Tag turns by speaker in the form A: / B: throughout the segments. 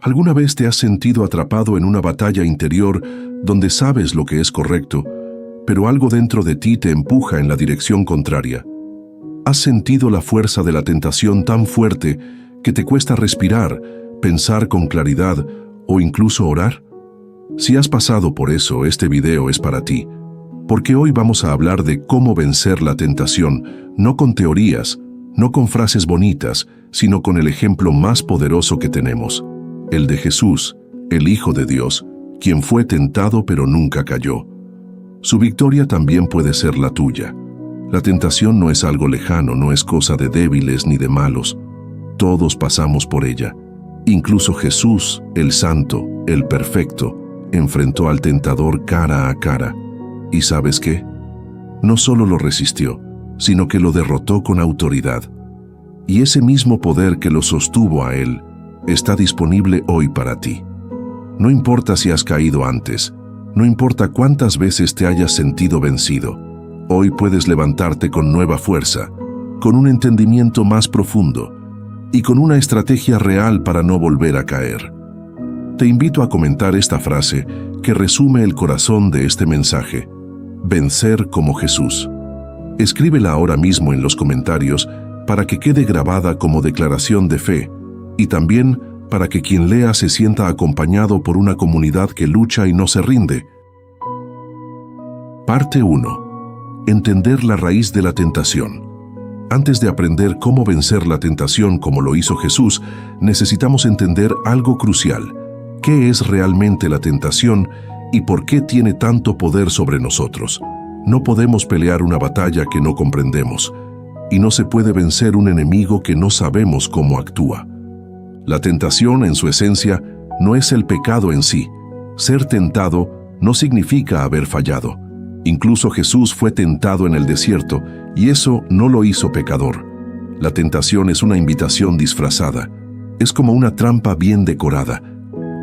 A: ¿Alguna vez te has sentido atrapado en una batalla interior donde sabes lo que es correcto, pero algo dentro de ti te empuja en la dirección contraria? ¿Has sentido la fuerza de la tentación tan fuerte que te cuesta respirar, pensar con claridad o incluso orar? Si has pasado por eso, este video es para ti, porque hoy vamos a hablar de cómo vencer la tentación, no con teorías, no con frases bonitas, sino con el ejemplo más poderoso que tenemos, el de Jesús, el Hijo de Dios, quien fue tentado pero nunca cayó. Su victoria también puede ser la tuya. La tentación no es algo lejano, no es cosa de débiles ni de malos. Todos pasamos por ella. Incluso Jesús, el Santo, el Perfecto, enfrentó al tentador cara a cara. ¿Y sabes qué? No solo lo resistió, sino que lo derrotó con autoridad. Y ese mismo poder que lo sostuvo a él está disponible hoy para ti. No importa si has caído antes, no importa cuántas veces te hayas sentido vencido, hoy puedes levantarte con nueva fuerza, con un entendimiento más profundo y con una estrategia real para no volver a caer. Te invito a comentar esta frase que resume el corazón de este mensaje: vencer como Jesús. Escríbela ahora mismo en los comentarios para que quede grabada como declaración de fe y también para que quien lea se sienta acompañado por una comunidad que lucha y no se rinde. Parte 1. Entender la raíz de la tentación. Antes de aprender cómo vencer la tentación como lo hizo Jesús, necesitamos entender algo crucial: ¿qué es realmente la tentación y por qué tiene tanto poder sobre nosotros? No podemos pelear una batalla que no comprendemos, y no se puede vencer un enemigo que no sabemos cómo actúa. La tentación, en su esencia, no es el pecado en sí. Ser tentado no significa haber fallado. Incluso Jesús fue tentado en el desierto, y eso no lo hizo pecador. La tentación es una invitación disfrazada. Es como una trampa bien decorada.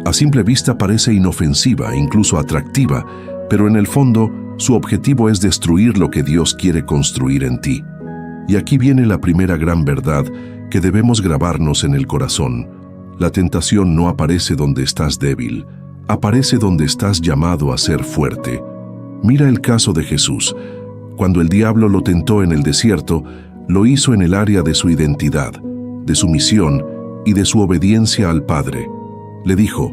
A: A simple vista parece inofensiva, incluso atractiva, pero en el fondo, su objetivo es destruir lo que Dios quiere construir en ti. Y aquí viene la primera gran verdad que debemos grabarnos en el corazón. La tentación no aparece donde estás débil, aparece donde estás llamado a ser fuerte. Mira el caso de Jesús. Cuando el diablo lo tentó en el desierto, lo hizo en el área de su identidad, de su misión y de su obediencia al Padre. Le dijo: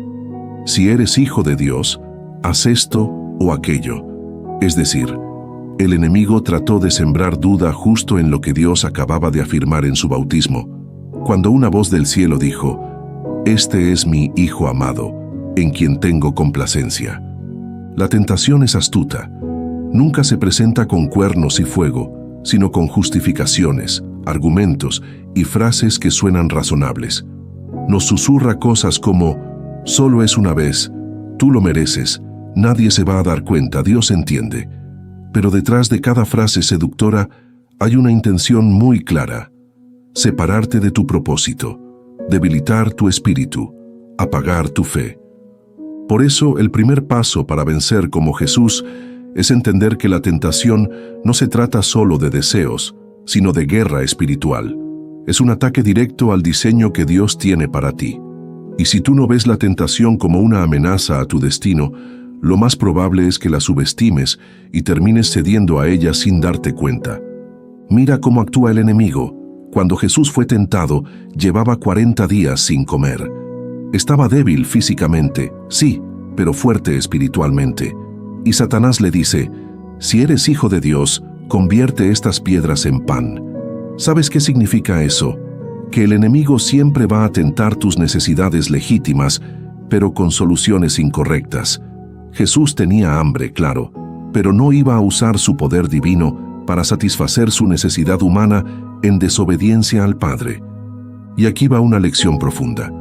A: si eres hijo de Dios, haz esto o aquello. Es decir, el enemigo trató de sembrar duda justo en lo que Dios acababa de afirmar en su bautismo, cuando una voz del cielo dijo: este es mi Hijo amado, en quien tengo complacencia. La tentación es astuta. Nunca se presenta con cuernos y fuego, sino con justificaciones, argumentos y frases que suenan razonables. Nos susurra cosas como: solo es una vez, tú lo mereces, nadie se va a dar cuenta, Dios entiende. Pero detrás de cada frase seductora hay una intención muy clara: separarte de tu propósito, debilitar tu espíritu, apagar tu fe. Por eso, el primer paso para vencer como Jesús es entender que la tentación no se trata solo de deseos, sino de guerra espiritual. Es un ataque directo al diseño que Dios tiene para ti. Y si tú no ves la tentación como una amenaza a tu destino, lo más probable es que la subestimes y termines cediendo a ella sin darte cuenta. Mira cómo actúa el enemigo. Cuando Jesús fue tentado, llevaba 40 días sin comer. Estaba débil físicamente, sí, pero fuerte espiritualmente. Y Satanás le dice: si eres hijo de Dios, convierte estas piedras en pan. ¿Sabes qué significa eso? Que el enemigo siempre va a tentar tus necesidades legítimas, pero con soluciones incorrectas. Jesús tenía hambre, claro, pero no iba a usar su poder divino para satisfacer su necesidad humana en desobediencia al Padre. Y aquí va una lección profunda.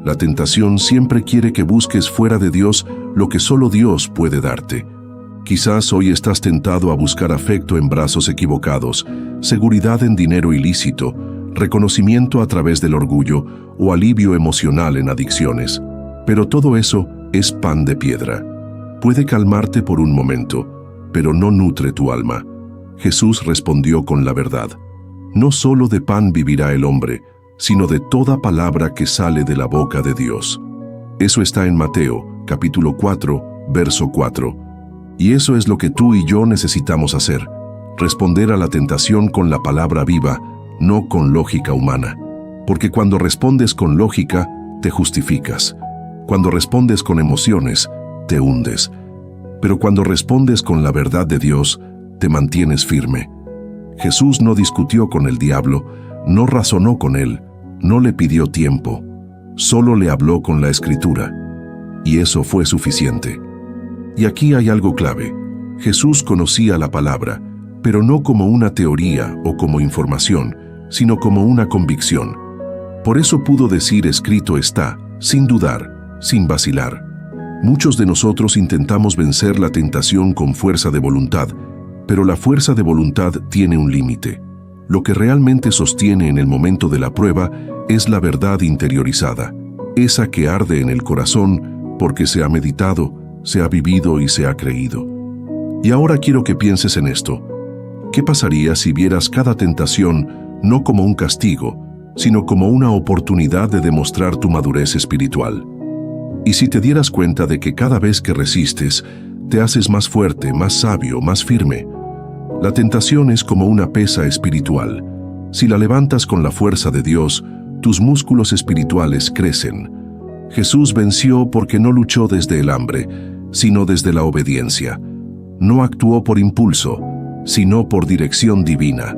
A: La tentación siempre quiere que busques fuera de Dios lo que solo Dios puede darte. Quizás hoy estás tentado a buscar afecto en brazos equivocados, seguridad en dinero ilícito, reconocimiento a través del orgullo o alivio emocional en adicciones. Pero todo eso es pan de piedra. Puede calmarte por un momento, pero no nutre tu alma. Jesús respondió con la verdad: no solo de pan vivirá el hombre, sino de toda palabra que sale de la boca de Dios. Eso está en Mateo, capítulo 4, verso 4. Y eso es lo que tú y yo necesitamos hacer: responder a la tentación con la palabra viva, no con lógica humana. Porque cuando respondes con lógica, te justificas. Cuando respondes con emociones, te hundes. Pero cuando respondes con la verdad de Dios, te mantienes firme. Jesús no discutió con el diablo, no razonó con él, no le pidió tiempo. Solo le habló con la Escritura. Y eso fue suficiente. Y aquí hay algo clave. Jesús conocía la palabra, pero no como una teoría o como información, sino como una convicción. Por eso pudo decir escrito está, sin dudar, sin vacilar. Muchos de nosotros intentamos vencer la tentación con fuerza de voluntad, pero la fuerza de voluntad tiene un límite. Lo que realmente sostiene en el momento de la prueba es la verdad interiorizada, esa que arde en el corazón porque se ha meditado, se ha vivido y se ha creído. Y ahora quiero que pienses en esto. ¿Qué pasaría si vieras cada tentación no como un castigo, sino como una oportunidad de demostrar tu madurez espiritual? Y si te dieras cuenta de que cada vez que resistes, te haces más fuerte, más sabio, más firme. La tentación es como una pesa espiritual. Si la levantas con la fuerza de Dios, tus músculos espirituales crecen. Jesús venció porque no luchó desde el hambre, sino desde la obediencia. No actuó por impulso, sino por dirección divina.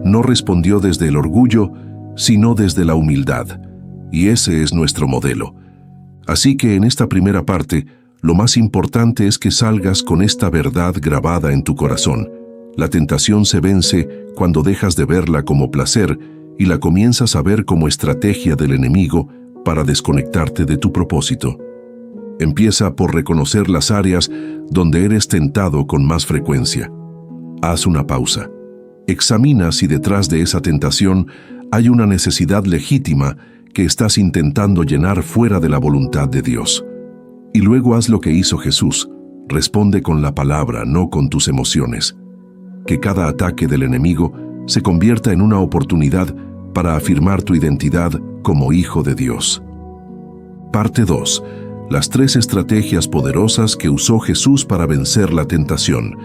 A: No respondió desde el orgullo, sino desde la humildad. Y ese es nuestro modelo. Así que en esta primera parte, lo más importante es que salgas con esta verdad grabada en tu corazón. La tentación se vence cuando dejas de verla como placer y la comienzas a ver como estrategia del enemigo para desconectarte de tu propósito. Empieza por reconocer las áreas donde eres tentado con más frecuencia. Haz una pausa. Examina si detrás de esa tentación hay una necesidad legítima que estás intentando llenar fuera de la voluntad de Dios. Y luego haz lo que hizo Jesús. Responde con la palabra, no con tus emociones. Que cada ataque del enemigo se convierta en una oportunidad para afirmar tu identidad como hijo de Dios. Parte 2. Las 3 estrategias poderosas que usó Jesús para vencer la tentación.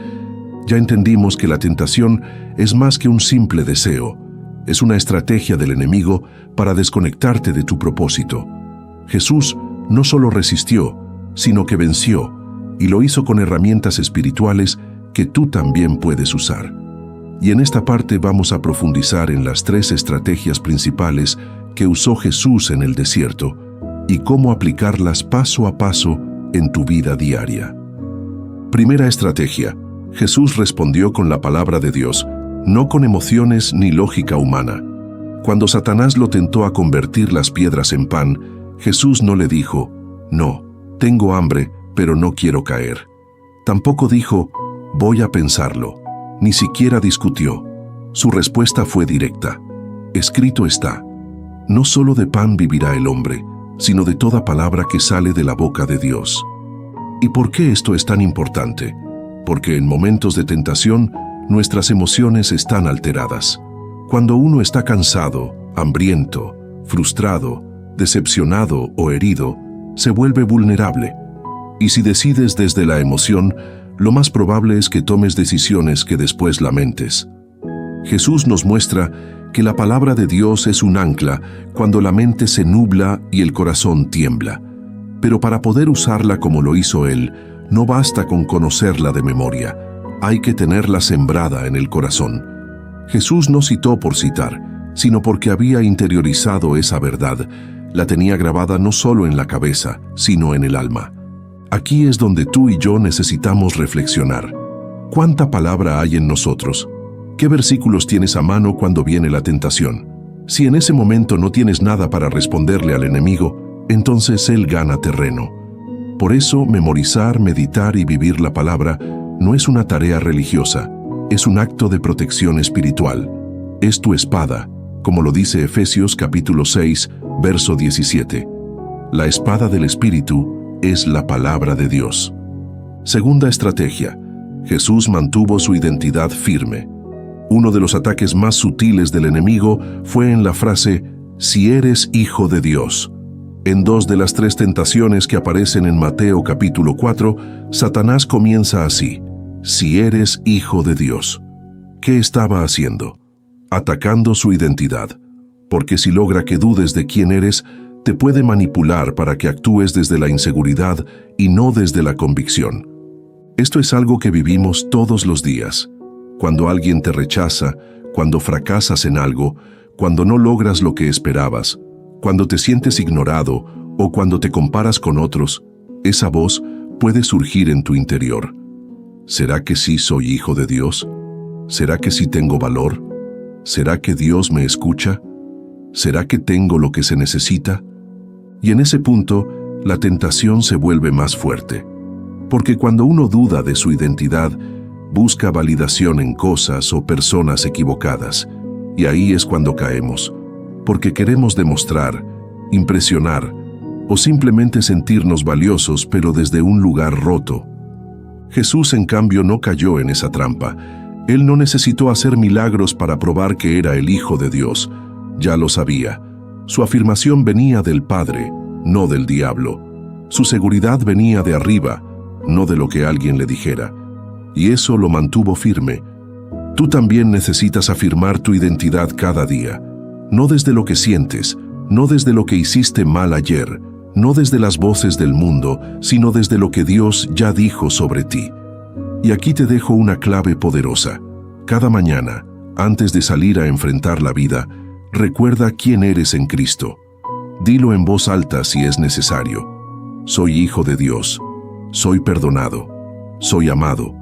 A: Ya entendimos que la tentación es más que un simple deseo. Es una estrategia del enemigo para desconectarte de tu propósito. Jesús no solo resistió, sino que venció, y lo hizo con herramientas espirituales que tú también puedes usar. Y en esta parte vamos a profundizar en las 3 estrategias principales que usó Jesús en el desierto y cómo aplicarlas paso a paso en tu vida diaria. Primera estrategia. Jesús respondió con la palabra de Dios, no con emociones ni lógica humana. Cuando Satanás lo tentó a convertir las piedras en pan, Jesús no le dijo, no, tengo hambre, pero no quiero caer. Tampoco dijo, voy a pensarlo. Ni siquiera discutió. Su respuesta fue directa. Escrito está, no solo de pan vivirá el hombre, sino de toda palabra que sale de la boca de Dios. ¿Y por qué esto es tan importante? Porque en momentos de tentación, nuestras emociones están alteradas. Cuando uno está cansado, hambriento, frustrado, decepcionado o herido, se vuelve vulnerable. Y si decides desde la emoción, lo más probable es que tomes decisiones que después lamentes. Jesús nos muestra que la palabra de Dios es un ancla cuando la mente se nubla y el corazón tiembla. Pero para poder usarla como lo hizo Él, no basta con conocerla de memoria, hay que tenerla sembrada en el corazón. Jesús no citó por citar, sino porque había interiorizado esa verdad, la tenía grabada no solo en la cabeza, sino en el alma. Aquí es donde tú y yo necesitamos reflexionar. ¿Cuánta palabra hay en nosotros? ¿Qué versículos tienes a mano cuando viene la tentación? Si en ese momento no tienes nada para responderle al enemigo, entonces él gana terreno. Por eso, memorizar, meditar y vivir la palabra no es una tarea religiosa, es un acto de protección espiritual. Es tu espada, como lo dice Efesios capítulo 6, verso 17. La espada del Espíritu es la palabra de Dios. Segunda estrategia. Jesús mantuvo su identidad firme. Uno de los ataques más sutiles del enemigo fue en la frase, si eres hijo de Dios. En 2 de las 3 tentaciones que aparecen en Mateo capítulo 4, Satanás comienza así: si eres hijo de Dios. ¿Qué estaba haciendo? Atacando su identidad, porque si logra que dudes de quién eres, te puede manipular para que actúes desde la inseguridad y no desde la convicción. Esto es algo que vivimos todos los días. Cuando alguien te rechaza, cuando fracasas en algo, cuando no logras lo que esperabas, cuando te sientes ignorado o cuando te comparas con otros, esa voz puede surgir en tu interior. ¿Será que sí soy hijo de Dios? ¿Será que sí tengo valor? ¿Será que Dios me escucha? ¿Será que tengo lo que se necesita? Y en ese punto, la tentación se vuelve más fuerte. Porque cuando uno duda de su identidad, busca validación en cosas o personas equivocadas. Y ahí es cuando caemos. Porque queremos demostrar, impresionar o simplemente sentirnos valiosos, pero desde un lugar roto. Jesús, en cambio, no cayó en esa trampa. Él no necesitó hacer milagros para probar que era el Hijo de Dios. Ya lo sabía. Su afirmación venía del Padre, no del diablo. Su seguridad venía de arriba, no de lo que alguien le dijera. Y eso lo mantuvo firme. Tú también necesitas afirmar tu identidad cada día. No desde lo que sientes, no desde lo que hiciste mal ayer, no desde las voces del mundo, sino desde lo que Dios ya dijo sobre ti. Y aquí te dejo una clave poderosa. Cada mañana, antes de salir a enfrentar la vida, recuerda quién eres en Cristo. Dilo en voz alta si es necesario. Soy hijo de Dios. Soy perdonado. Soy amado.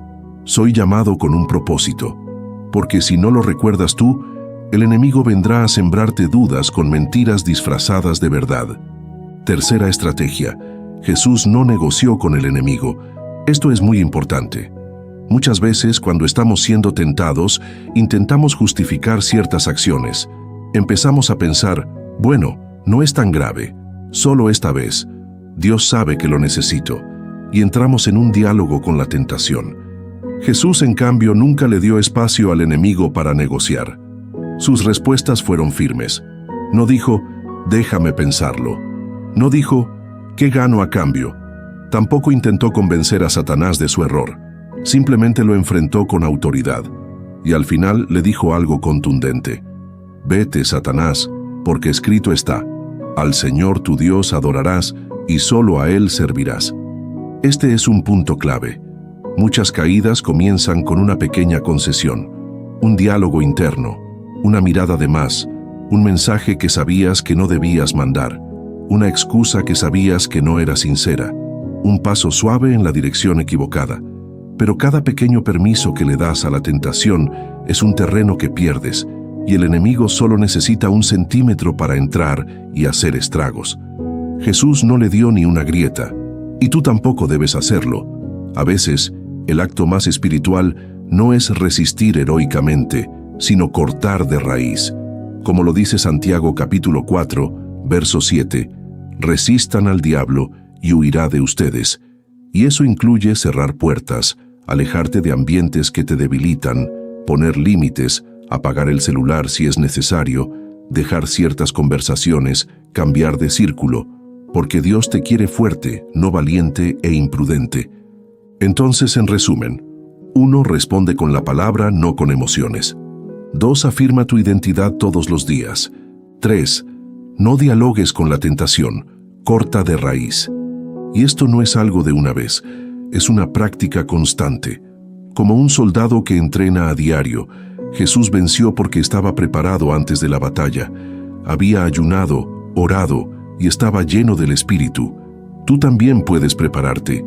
A: Soy llamado con un propósito. Porque si no lo recuerdas tú, el enemigo vendrá a sembrarte dudas con mentiras disfrazadas de verdad. Tercera estrategia. Jesús no negoció con el enemigo. Esto es muy importante. Muchas veces, cuando estamos siendo tentados, intentamos justificar ciertas acciones. Empezamos a pensar, bueno, no es tan grave, solo esta vez. Dios sabe que lo necesito. Y entramos en un diálogo con la tentación. Jesús, en cambio, nunca le dio espacio al enemigo para negociar. Sus respuestas fueron firmes. No dijo, déjame pensarlo. No dijo, ¿qué gano a cambio? Tampoco intentó convencer a Satanás de su error. Simplemente lo enfrentó con autoridad. Y al final le dijo algo contundente. Vete, Satanás, porque escrito está, al Señor tu Dios adorarás y solo a Él servirás. Este es un punto clave. Muchas caídas comienzan con una pequeña concesión, un diálogo interno, una mirada de más, un mensaje que sabías que no debías mandar, una excusa que sabías que no era sincera, un paso suave en la dirección equivocada. Pero cada pequeño permiso que le das a la tentación es un terreno que pierdes, y el enemigo solo necesita 1 centímetro para entrar y hacer estragos. Jesús no le dio ni una grieta, y tú tampoco debes hacerlo. A veces, el acto más espiritual no es resistir heroicamente, sino cortar de raíz. Como lo dice Santiago capítulo 4, verso 7, resistan al diablo y huirá de ustedes. Y eso incluye cerrar puertas, alejarte de ambientes que te debilitan, poner límites, apagar el celular si es necesario, dejar ciertas conversaciones, cambiar de círculo, porque Dios te quiere fuerte, no valiente e imprudente. Entonces, en resumen, 1. Responde con la palabra, no con emociones. 2. Afirma tu identidad todos los días. 3. No dialogues con la tentación, corta de raíz. Y esto no es algo de una vez, es una práctica constante. Como un soldado que entrena a diario, Jesús venció porque estaba preparado antes de la batalla. Había ayunado, orado y estaba lleno del Espíritu. Tú también puedes prepararte.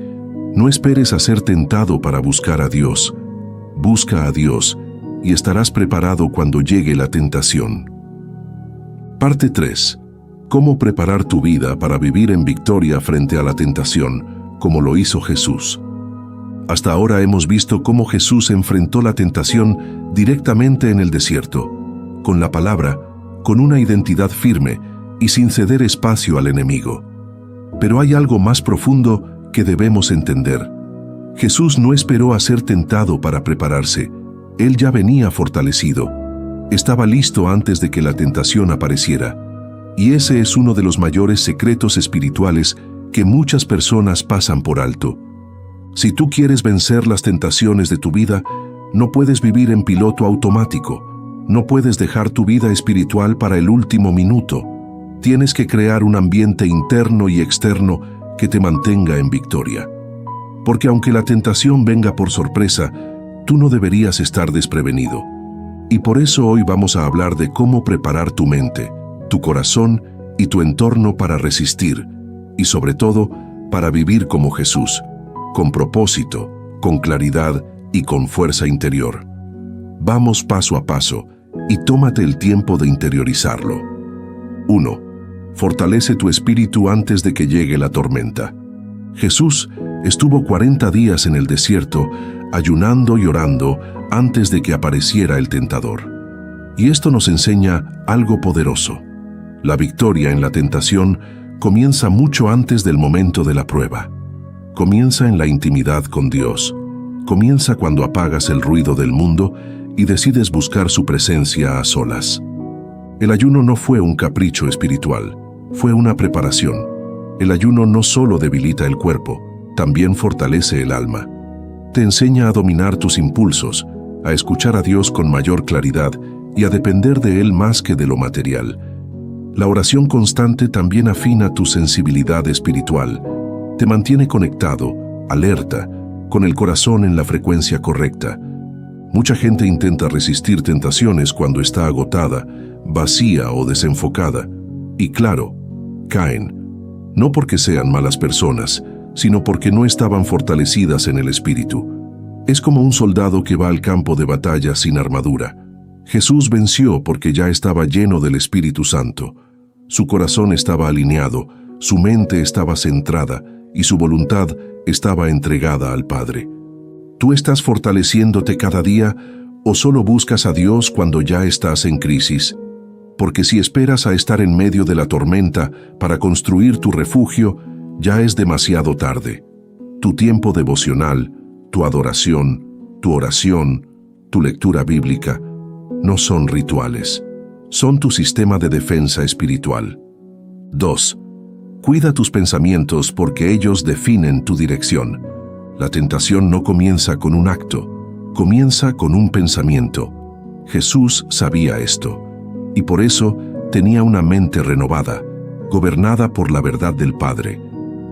A: No esperes a ser tentado para buscar a Dios. Busca a Dios y estarás preparado cuando llegue la tentación. Parte 3. ¿Cómo preparar tu vida para vivir en victoria frente a la tentación, como lo hizo Jesús? Hasta ahora hemos visto cómo Jesús enfrentó la tentación directamente en el desierto, con la palabra, con una identidad firme y sin ceder espacio al enemigo. Pero hay algo más profundo que debemos entender. Jesús no esperó a ser tentado para prepararse. Él ya venía fortalecido. Estaba listo antes de que la tentación apareciera. Y ese es uno de los mayores secretos espirituales que muchas personas pasan por alto. Si tú quieres vencer las tentaciones de tu vida, no puedes vivir en piloto automático. No puedes dejar tu vida espiritual para el último minuto. Tienes que crear un ambiente interno y externo que te mantenga en victoria. Porque aunque la tentación venga por sorpresa, tú no deberías estar desprevenido. Y por eso hoy vamos a hablar de cómo preparar tu mente, tu corazón y tu entorno para resistir, y sobre todo, para vivir como Jesús, con propósito, con claridad y con fuerza interior. Vamos paso a paso y tómate el tiempo de interiorizarlo. 1. Fortalece tu espíritu antes de que llegue la tormenta. Jesús estuvo 40 días en el desierto, ayunando y orando antes de que apareciera el tentador. Y esto nos enseña algo poderoso. La victoria en la tentación comienza mucho antes del momento de la prueba. Comienza en la intimidad con Dios. Comienza cuando apagas el ruido del mundo y decides buscar su presencia a solas. El ayuno no fue un capricho espiritual, fue una preparación. El ayuno no solo debilita el cuerpo, también fortalece el alma. Te enseña a dominar tus impulsos, a escuchar a Dios con mayor claridad y a depender de Él más que de lo material. La oración constante también afina tu sensibilidad espiritual, te mantiene conectado, alerta, con el corazón en la frecuencia correcta. Mucha gente intenta resistir tentaciones cuando está agotada, vacía o desenfocada. Y claro, caen. No porque sean malas personas, sino porque no estaban fortalecidas en el espíritu. Es como un soldado que va al campo de batalla sin armadura. Jesús venció porque ya estaba lleno del Espíritu Santo. Su corazón estaba alineado, su mente estaba centrada y su voluntad estaba entregada al Padre. ¿Tú estás fortaleciéndote cada día o solo buscas a Dios cuando ya estás en crisis? Porque si esperas a estar en medio de la tormenta para construir tu refugio, ya es demasiado tarde. Tu tiempo devocional, tu adoración, tu oración, tu lectura bíblica, no son rituales. Son tu sistema de defensa espiritual. 2. Cuida tus pensamientos porque ellos definen tu dirección. La tentación no comienza con un acto, comienza con un pensamiento. Jesús sabía esto, y por eso tenía una mente renovada, gobernada por la verdad del Padre.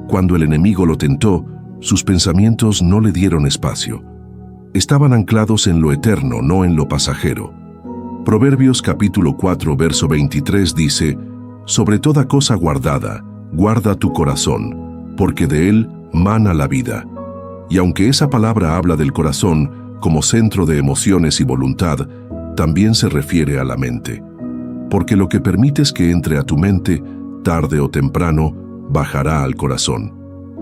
A: Cuando el enemigo lo tentó, sus pensamientos no le dieron espacio. Estaban anclados en lo eterno, no en lo pasajero. Proverbios capítulo 4, verso 23 dice: «Sobre toda cosa guardada, guarda tu corazón, porque de él mana la vida». Y aunque esa palabra habla del corazón como centro de emociones y voluntad, también se refiere a la mente. Porque lo que permites que entre a tu mente, tarde o temprano, bajará al corazón.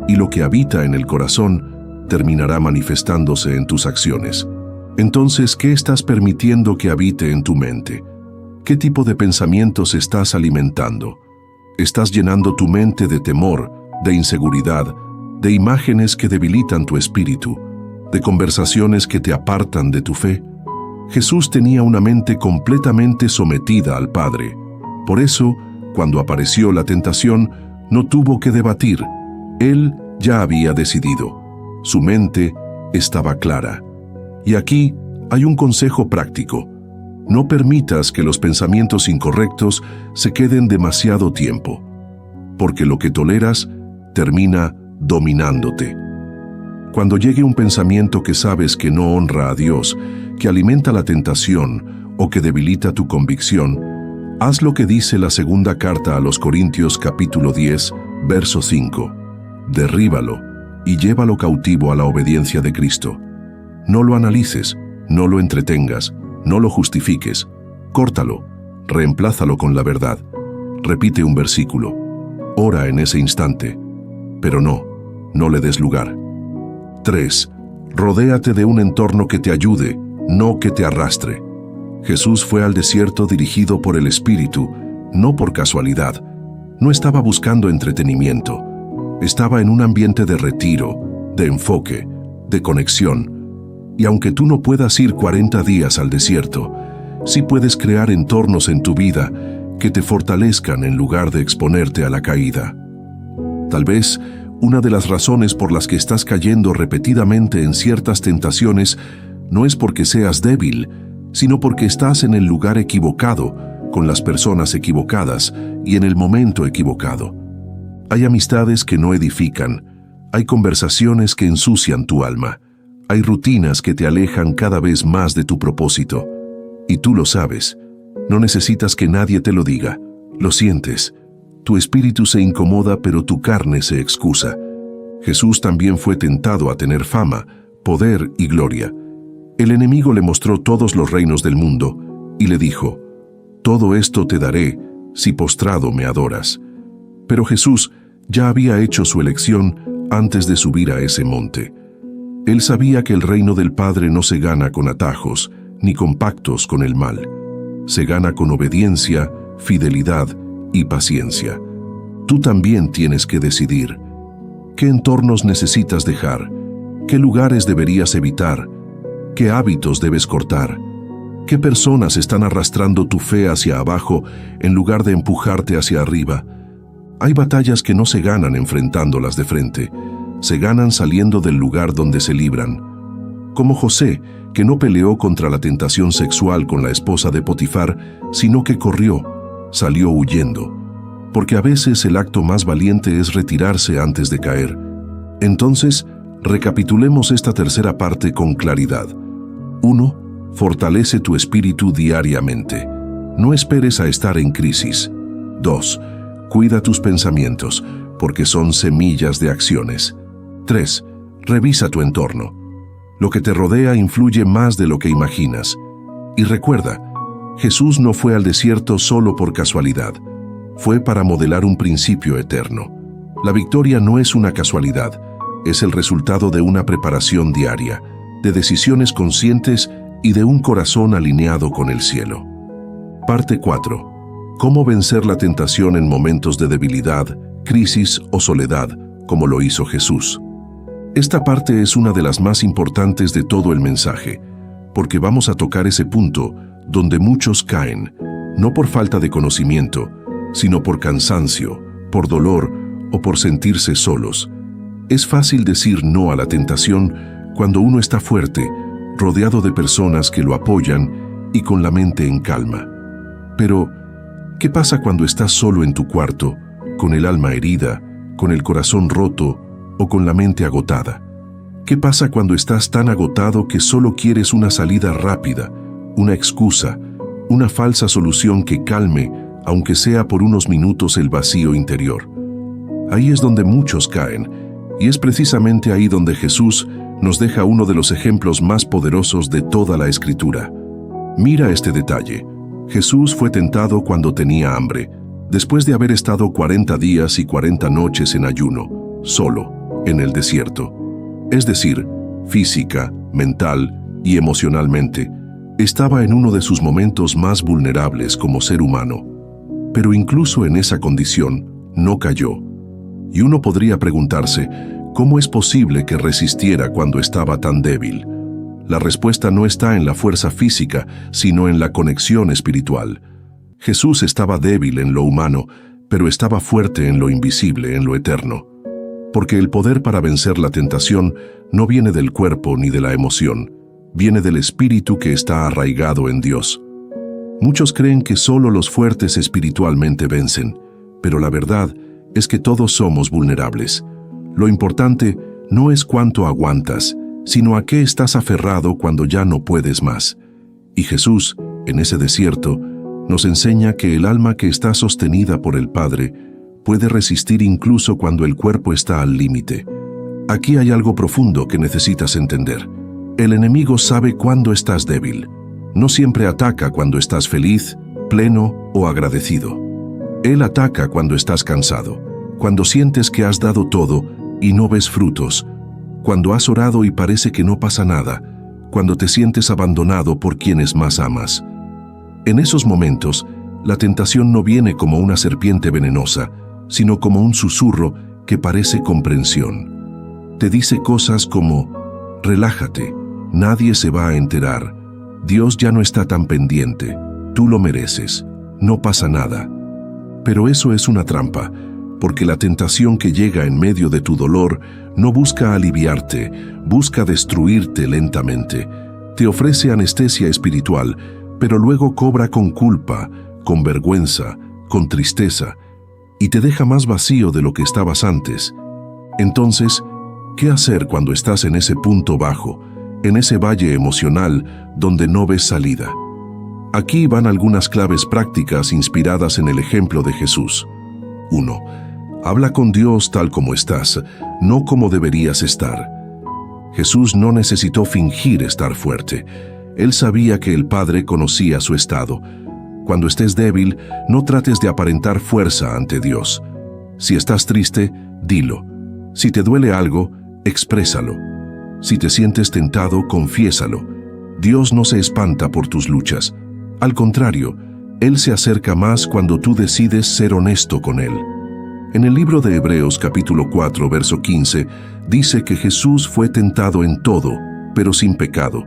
A: Y lo que habita en el corazón terminará manifestándose en tus acciones. Entonces, ¿qué estás permitiendo que habite en tu mente? ¿Qué tipo de pensamientos estás alimentando? ¿Estás llenando tu mente de temor, de inseguridad, de imágenes que debilitan tu espíritu, de conversaciones que te apartan de tu fe? Jesús tenía una mente completamente sometida al Padre. Por eso, cuando apareció la tentación, no tuvo que debatir. Él ya había decidido. Su mente estaba clara. Y aquí hay un consejo práctico. No permitas que los pensamientos incorrectos se queden demasiado tiempo, porque lo que toleras termina dominándote. Cuando llegue un pensamiento que sabes que no honra a Dios, que alimenta la tentación o que debilita tu convicción, haz lo que dice la segunda carta a los Corintios capítulo 10, verso 5. Derríbalo y llévalo cautivo a la obediencia de Cristo. No lo analices, no lo entretengas, no lo justifiques. Córtalo, reemplázalo con la verdad. Repite un versículo. Ora en ese instante. Pero no le des lugar. 3. Rodéate de un entorno que te ayude, no que te arrastre. Jesús fue al desierto dirigido por el Espíritu, no por casualidad. No estaba buscando entretenimiento. Estaba en un ambiente de retiro, de enfoque, de conexión. Y aunque tú no puedas ir 40 días al desierto, sí puedes crear entornos en tu vida que te fortalezcan en lugar de exponerte a la caída. Tal vez una de las razones por las que estás cayendo repetidamente en ciertas tentaciones no es porque seas débil, sino porque estás en el lugar equivocado, con las personas equivocadas y en el momento equivocado. Hay amistades que no edifican, hay conversaciones que ensucian tu alma, hay rutinas que te alejan cada vez más de tu propósito. Y tú lo sabes, no necesitas que nadie te lo diga, lo sientes. Tu espíritu se incomoda, pero tu carne se excusa. Jesús también fue tentado a tener fama, poder y gloria. El enemigo le mostró todos los reinos del mundo y le dijo: «Todo esto te daré si postrado me adoras». Pero Jesús ya había hecho su elección antes de subir a ese monte. Él sabía que el reino del Padre no se gana con atajos ni con pactos con el mal. Se gana con obediencia, fidelidad y paciencia. Tú también tienes que decidir qué entornos necesitas dejar, qué lugares deberías evitar, qué hábitos debes cortar, qué personas están arrastrando tu fe hacia abajo en lugar de empujarte hacia arriba. Hay batallas que no se ganan enfrentándolas de frente, se ganan saliendo del lugar donde se libran. Como José, que no peleó contra la tentación sexual con la esposa de Potifar, sino que corrió, salió huyendo. Porque a veces el acto más valiente es retirarse antes de caer. Entonces, recapitulemos esta tercera parte con claridad. 1. Fortalece tu espíritu diariamente. No esperes a estar en crisis. 2. Cuida tus pensamientos, porque son semillas de acciones. 3. Revisa tu entorno. Lo que te rodea influye más de lo que imaginas. Y recuerda, Jesús no fue al desierto solo por casualidad. Fue para modelar un principio eterno. La victoria no es una casualidad, es el resultado de una preparación diaria, de decisiones conscientes y de un corazón alineado con el cielo. Parte 4. ¿Cómo vencer la tentación en momentos de debilidad, crisis o soledad, como lo hizo Jesús? Esta parte es una de las más importantes de todo el mensaje, porque vamos a tocar ese punto donde muchos caen, no por falta de conocimiento, sino por cansancio, por dolor o por sentirse solos. Es fácil decir no a la tentación cuando uno está fuerte, rodeado de personas que lo apoyan y con la mente en calma. Pero, ¿qué pasa cuando estás solo en tu cuarto, con el alma herida, con el corazón roto o con la mente agotada? ¿Qué pasa cuando estás tan agotado que solo quieres una salida rápida, una excusa, una falsa solución que calme, aunque sea por unos minutos, el vacío interior? Ahí es donde muchos caen, y es precisamente ahí donde Jesús nos deja uno de los ejemplos más poderosos de toda la Escritura. Mira este detalle. Jesús fue tentado cuando tenía hambre, después de haber estado 40 días y 40 noches en ayuno, solo, en el desierto. Es decir, física, mental y emocionalmente, estaba en uno de sus momentos más vulnerables como ser humano. Pero incluso en esa condición, no cayó. Y uno podría preguntarse, ¿cómo es posible que resistiera cuando estaba tan débil? La respuesta no está en la fuerza física, sino en la conexión espiritual. Jesús estaba débil en lo humano, pero estaba fuerte en lo invisible, en lo eterno. Porque el poder para vencer la tentación no viene del cuerpo ni de la emoción, viene del espíritu que está arraigado en Dios. Muchos creen que solo los fuertes espiritualmente vencen, pero la verdad es que todos somos vulnerables. Lo importante no es cuánto aguantas, sino a qué estás aferrado cuando ya no puedes más. Y Jesús, en ese desierto, nos enseña que el alma que está sostenida por el Padre puede resistir incluso cuando el cuerpo está al límite. Aquí hay algo profundo que necesitas entender. El enemigo sabe cuándo estás débil. No siempre ataca cuando estás feliz, pleno o agradecido. Él ataca cuando estás cansado, cuando sientes que has dado todo y no ves frutos, cuando has orado y parece que no pasa nada, cuando te sientes abandonado por quienes más amas. En esos momentos, la tentación no viene como una serpiente venenosa, sino como un susurro que parece comprensión. Te dice cosas como: relájate, nadie se va a enterar, Dios ya no está tan pendiente, tú lo mereces, no pasa nada. Pero eso es una trampa, porque la tentación que llega en medio de tu dolor no busca aliviarte, busca destruirte lentamente. Te ofrece anestesia espiritual, pero luego cobra con culpa, con vergüenza, con tristeza, y te deja más vacío de lo que estabas antes. Entonces, ¿qué hacer cuando estás en ese punto bajo, en ese valle emocional donde no ves salida? Aquí van algunas claves prácticas inspiradas en el ejemplo de Jesús. 1. Habla con Dios tal como estás, no como deberías estar. Jesús no necesitó fingir estar fuerte. Él sabía que el Padre conocía su estado. Cuando estés débil, no trates de aparentar fuerza ante Dios. Si estás triste, dilo. Si te duele algo, exprésalo. Si te sientes tentado, confiésalo. Dios no se espanta por tus luchas. Al contrario, Él se acerca más cuando tú decides ser honesto con Él. En el libro de Hebreos capítulo 4, verso 15, dice que Jesús fue tentado en todo, pero sin pecado,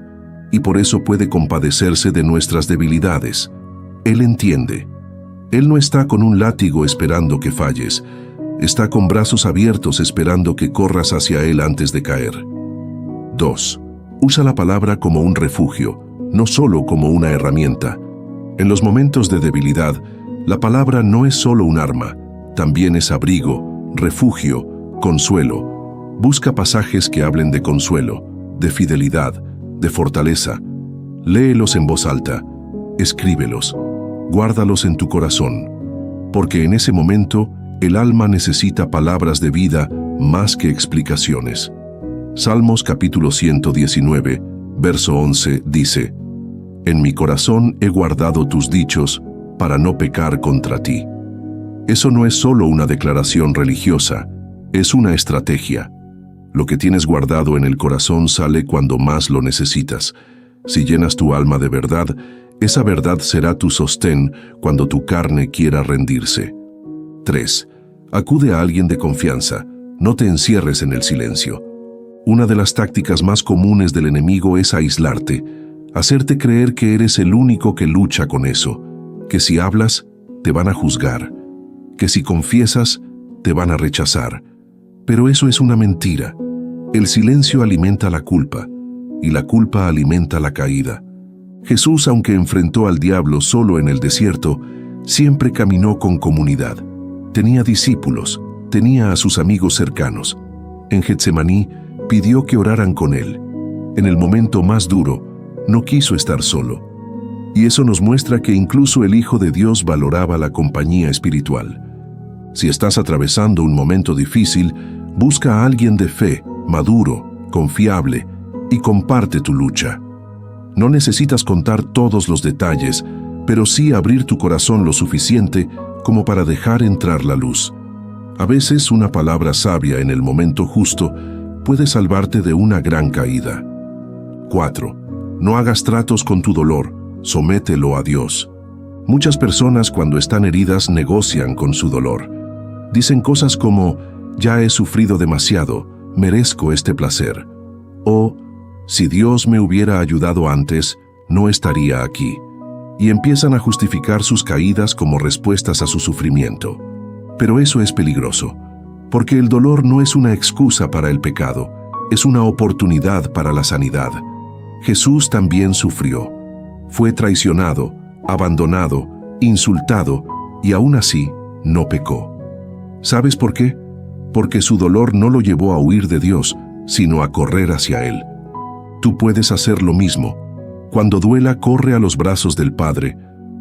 A: y por eso puede compadecerse de nuestras debilidades. Él entiende. Él no está con un látigo esperando que falles, está con brazos abiertos esperando que corras hacia Él antes de caer. 2. Usa la palabra como un refugio, no solo como una herramienta. En los momentos de debilidad, la palabra no es solo un arma, también es abrigo, refugio, consuelo. Busca pasajes que hablen de consuelo, de fidelidad, de fortaleza. Léelos en voz alta, escríbelos, guárdalos en tu corazón, porque en ese momento el alma necesita palabras de vida más que explicaciones. Salmos capítulo 119, verso 11 dice: En mi corazón he guardado tus dichos para no pecar contra ti. Eso no es solo una declaración religiosa, es una estrategia. Lo que tienes guardado en el corazón sale cuando más lo necesitas. Si llenas tu alma de verdad, esa verdad será tu sostén cuando tu carne quiera rendirse. 3. Acude a alguien de confianza, no te encierres en el silencio. Una de las tácticas más comunes del enemigo es aislarte, hacerte creer que eres el único que lucha con eso, que si hablas, te van a juzgar, que si confiesas, te van a rechazar. Pero eso es una mentira. El silencio alimenta la culpa, y la culpa alimenta la caída. Jesús, aunque enfrentó al diablo solo en el desierto, siempre caminó con comunidad. Tenía discípulos, tenía a sus amigos cercanos. En Getsemaní, pidió que oraran con él. En el momento más duro, no quiso estar solo. Y eso nos muestra que incluso el Hijo de Dios valoraba la compañía espiritual. Si estás atravesando un momento difícil, busca a alguien de fe, maduro, confiable, y comparte tu lucha. No necesitas contar todos los detalles, pero sí abrir tu corazón lo suficiente como para dejar entrar la luz. A veces una palabra sabia en el momento justo puede salvarte de una gran caída. 4. No hagas tratos con tu dolor, somételo a Dios. Muchas personas cuando están heridas negocian con su dolor. Dicen cosas como, ya he sufrido demasiado, merezco este placer. O, si Dios me hubiera ayudado antes, no estaría aquí. Y empiezan a justificar sus caídas como respuestas a su sufrimiento. Pero eso es peligroso, porque el dolor no es una excusa para el pecado, es una oportunidad para la sanidad. Jesús también sufrió. Fue traicionado, abandonado, insultado, y aún así no pecó. ¿Sabes por qué? Porque su dolor no lo llevó a huir de Dios, sino a correr hacia Él. Tú puedes hacer lo mismo. Cuando duela, corre a los brazos del Padre.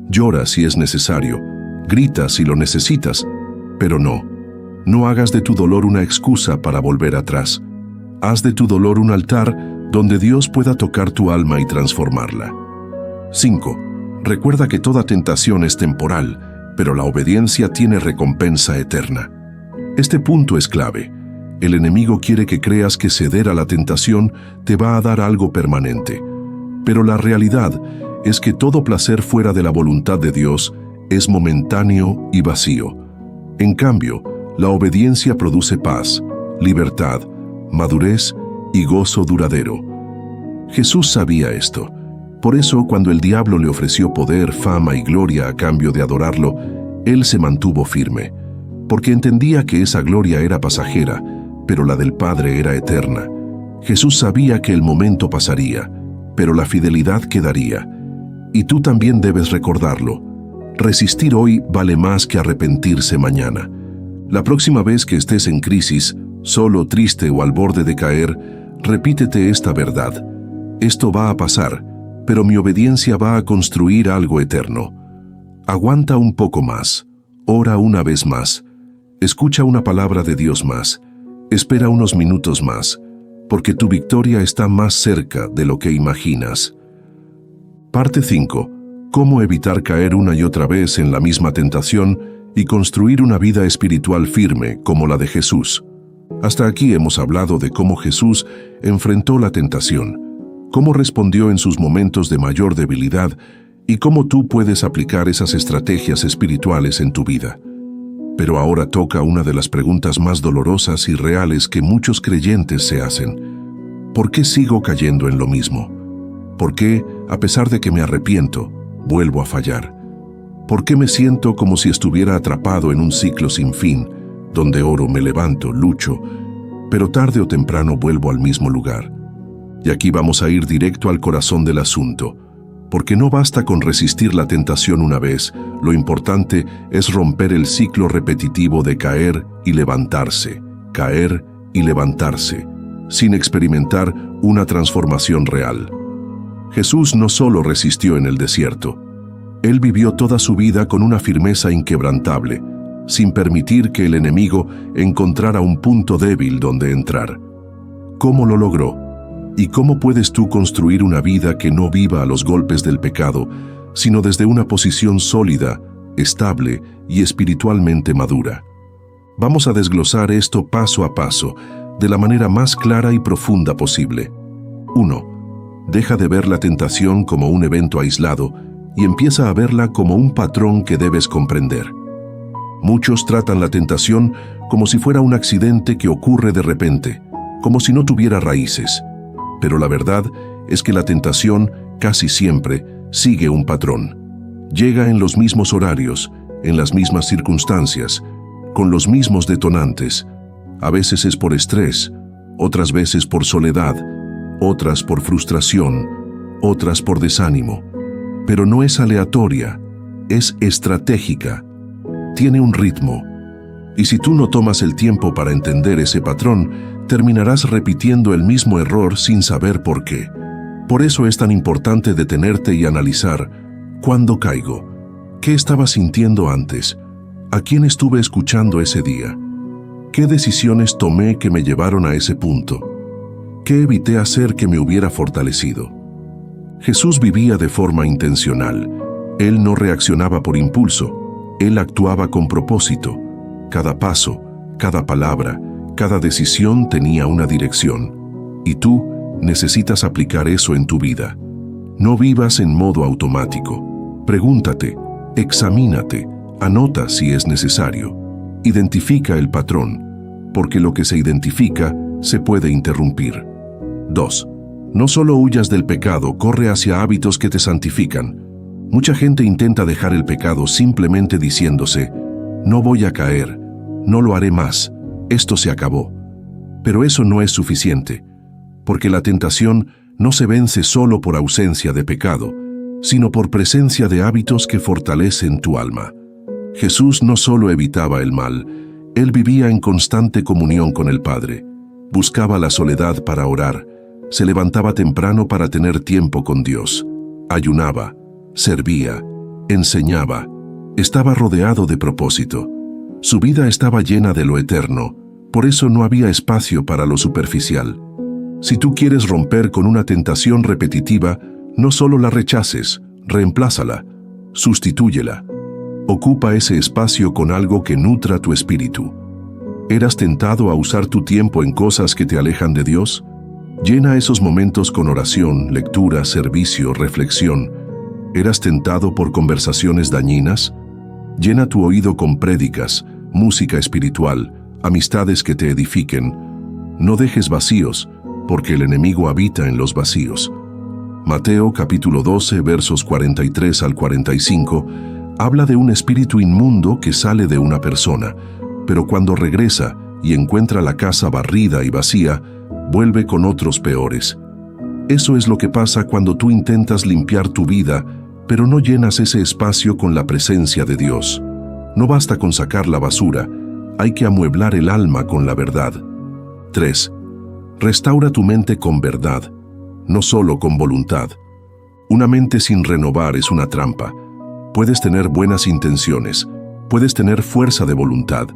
A: Llora si es necesario, grita si lo necesitas, pero no hagas de tu dolor una excusa para volver atrás. Haz de tu dolor un altar donde Dios pueda tocar tu alma y transformarla. 5. Recuerda que toda tentación es temporal, pero la obediencia tiene recompensa eterna. Este punto es clave. El enemigo quiere que creas que ceder a la tentación te va a dar algo permanente. Pero la realidad es que todo placer fuera de la voluntad de Dios es momentáneo y vacío. En cambio, la obediencia produce paz, libertad, madurez y gozo duradero. Jesús sabía esto, Por eso, cuando el diablo le ofreció poder, fama y gloria a cambio de adorarlo, él se mantuvo firme, porque entendía que esa gloria era pasajera, pero la del Padre era eterna. Jesús sabía que el momento pasaría, pero la fidelidad quedaría. Y tú también debes recordarlo. Resistir hoy vale más que arrepentirse mañana. La próxima vez que estés en crisis, solo, triste o al borde de caer, repítete esta verdad. Esto va a pasar, pero mi obediencia va a construir algo eterno. Aguanta un poco más, ora una vez más, escucha una palabra de Dios más, espera unos minutos más, porque tu victoria está más cerca de lo que imaginas. Parte 5. Cómo evitar caer una y otra vez en la misma tentación y construir una vida espiritual firme como la de Jesús. Hasta aquí hemos hablado de cómo Jesús enfrentó la tentación, cómo respondió en sus momentos de mayor debilidad y cómo tú puedes aplicar esas estrategias espirituales en tu vida. Pero ahora toca una de las preguntas más dolorosas y reales que muchos creyentes se hacen. ¿Por qué sigo cayendo en lo mismo? ¿Por qué, a pesar de que me arrepiento, vuelvo a fallar? ¿Por qué me siento como si estuviera atrapado en un ciclo sin fin, donde oro, me levanto, lucho, pero tarde o temprano vuelvo al mismo lugar? Y aquí vamos a ir directo al corazón del asunto, porque no basta con resistir la tentación una vez, lo importante es romper el ciclo repetitivo de caer y levantarse, sin experimentar una transformación real. Jesús no solo resistió en el desierto, Él vivió toda su vida con una firmeza inquebrantable, sin permitir que el enemigo encontrara un punto débil donde entrar. ¿Cómo lo logró? ¿Y cómo puedes tú construir una vida que no viva a los golpes del pecado, sino desde una posición sólida, estable y espiritualmente madura? Vamos a desglosar esto paso a paso, de la manera más clara y profunda posible. 1. Deja de ver la tentación como un evento aislado y empieza a verla como un patrón que debes comprender. Muchos tratan la tentación como si fuera un accidente que ocurre de repente, como si no tuviera raíces. Pero la verdad es que la tentación casi siempre sigue un patrón. Llega en los mismos horarios, en las mismas circunstancias, con los mismos detonantes. A veces es por estrés, otras veces por soledad, otras por frustración, otras por desánimo. Pero no es aleatoria, es estratégica. Tiene un ritmo. Y si tú no tomas el tiempo para entender ese patrón, terminarás repitiendo el mismo error sin saber por qué. Por eso es tan importante detenerte y analizar: ¿cuándo caigo? ¿Qué estaba sintiendo antes? ¿A quién estuve escuchando ese día? ¿Qué decisiones tomé que me llevaron a ese punto? ¿Qué evité hacer que me hubiera fortalecido? Jesús vivía de forma intencional. Él no reaccionaba por impulso. Él actuaba con propósito. Cada paso, cada palabra, cada decisión tenía una dirección. Y tú necesitas aplicar eso en tu vida. No vivas en modo automático. Pregúntate, examínate, anota si es necesario. Identifica el patrón, porque lo que se identifica se puede interrumpir. 2. No solo huyas del pecado, corre hacia hábitos que te santifican. Mucha gente intenta dejar el pecado simplemente diciéndose: no voy a caer, no lo haré más, esto se acabó. Pero eso no es suficiente, porque la tentación no se vence solo por ausencia de pecado, sino por presencia de hábitos que fortalecen tu alma. Jesús no solo evitaba el mal, Él vivía en constante comunión con el Padre, buscaba la soledad para orar, se levantaba temprano para tener tiempo con Dios, ayunaba, servía, enseñaba, estaba rodeado de propósito. Su vida estaba llena de lo eterno, por eso no había espacio para lo superficial. Si tú quieres romper con una tentación repetitiva, no solo la rechaces, reemplázala, sustitúyela. Ocupa ese espacio con algo que nutra tu espíritu. ¿Eras tentado a usar tu tiempo en cosas que te alejan de Dios? Llena esos momentos con oración, lectura, servicio, reflexión. ¿Eras tentado por conversaciones dañinas? Llena tu oído con prédicas, música espiritual, amistades que te edifiquen. No dejes vacíos, porque el enemigo habita en los vacíos. Mateo capítulo 12, versos 43 al 45, habla de un espíritu inmundo que sale de una persona, pero cuando regresa y encuentra la casa barrida y vacía, vuelve con otros peores. Eso es lo que pasa cuando tú intentas limpiar tu vida, pero no llenas ese espacio con la presencia de Dios. No basta con sacar la basura, hay que amueblar el alma con la verdad. 3. Restaura tu mente con verdad, no solo con voluntad. Una mente sin renovar es una trampa. Puedes tener buenas intenciones, puedes tener fuerza de voluntad,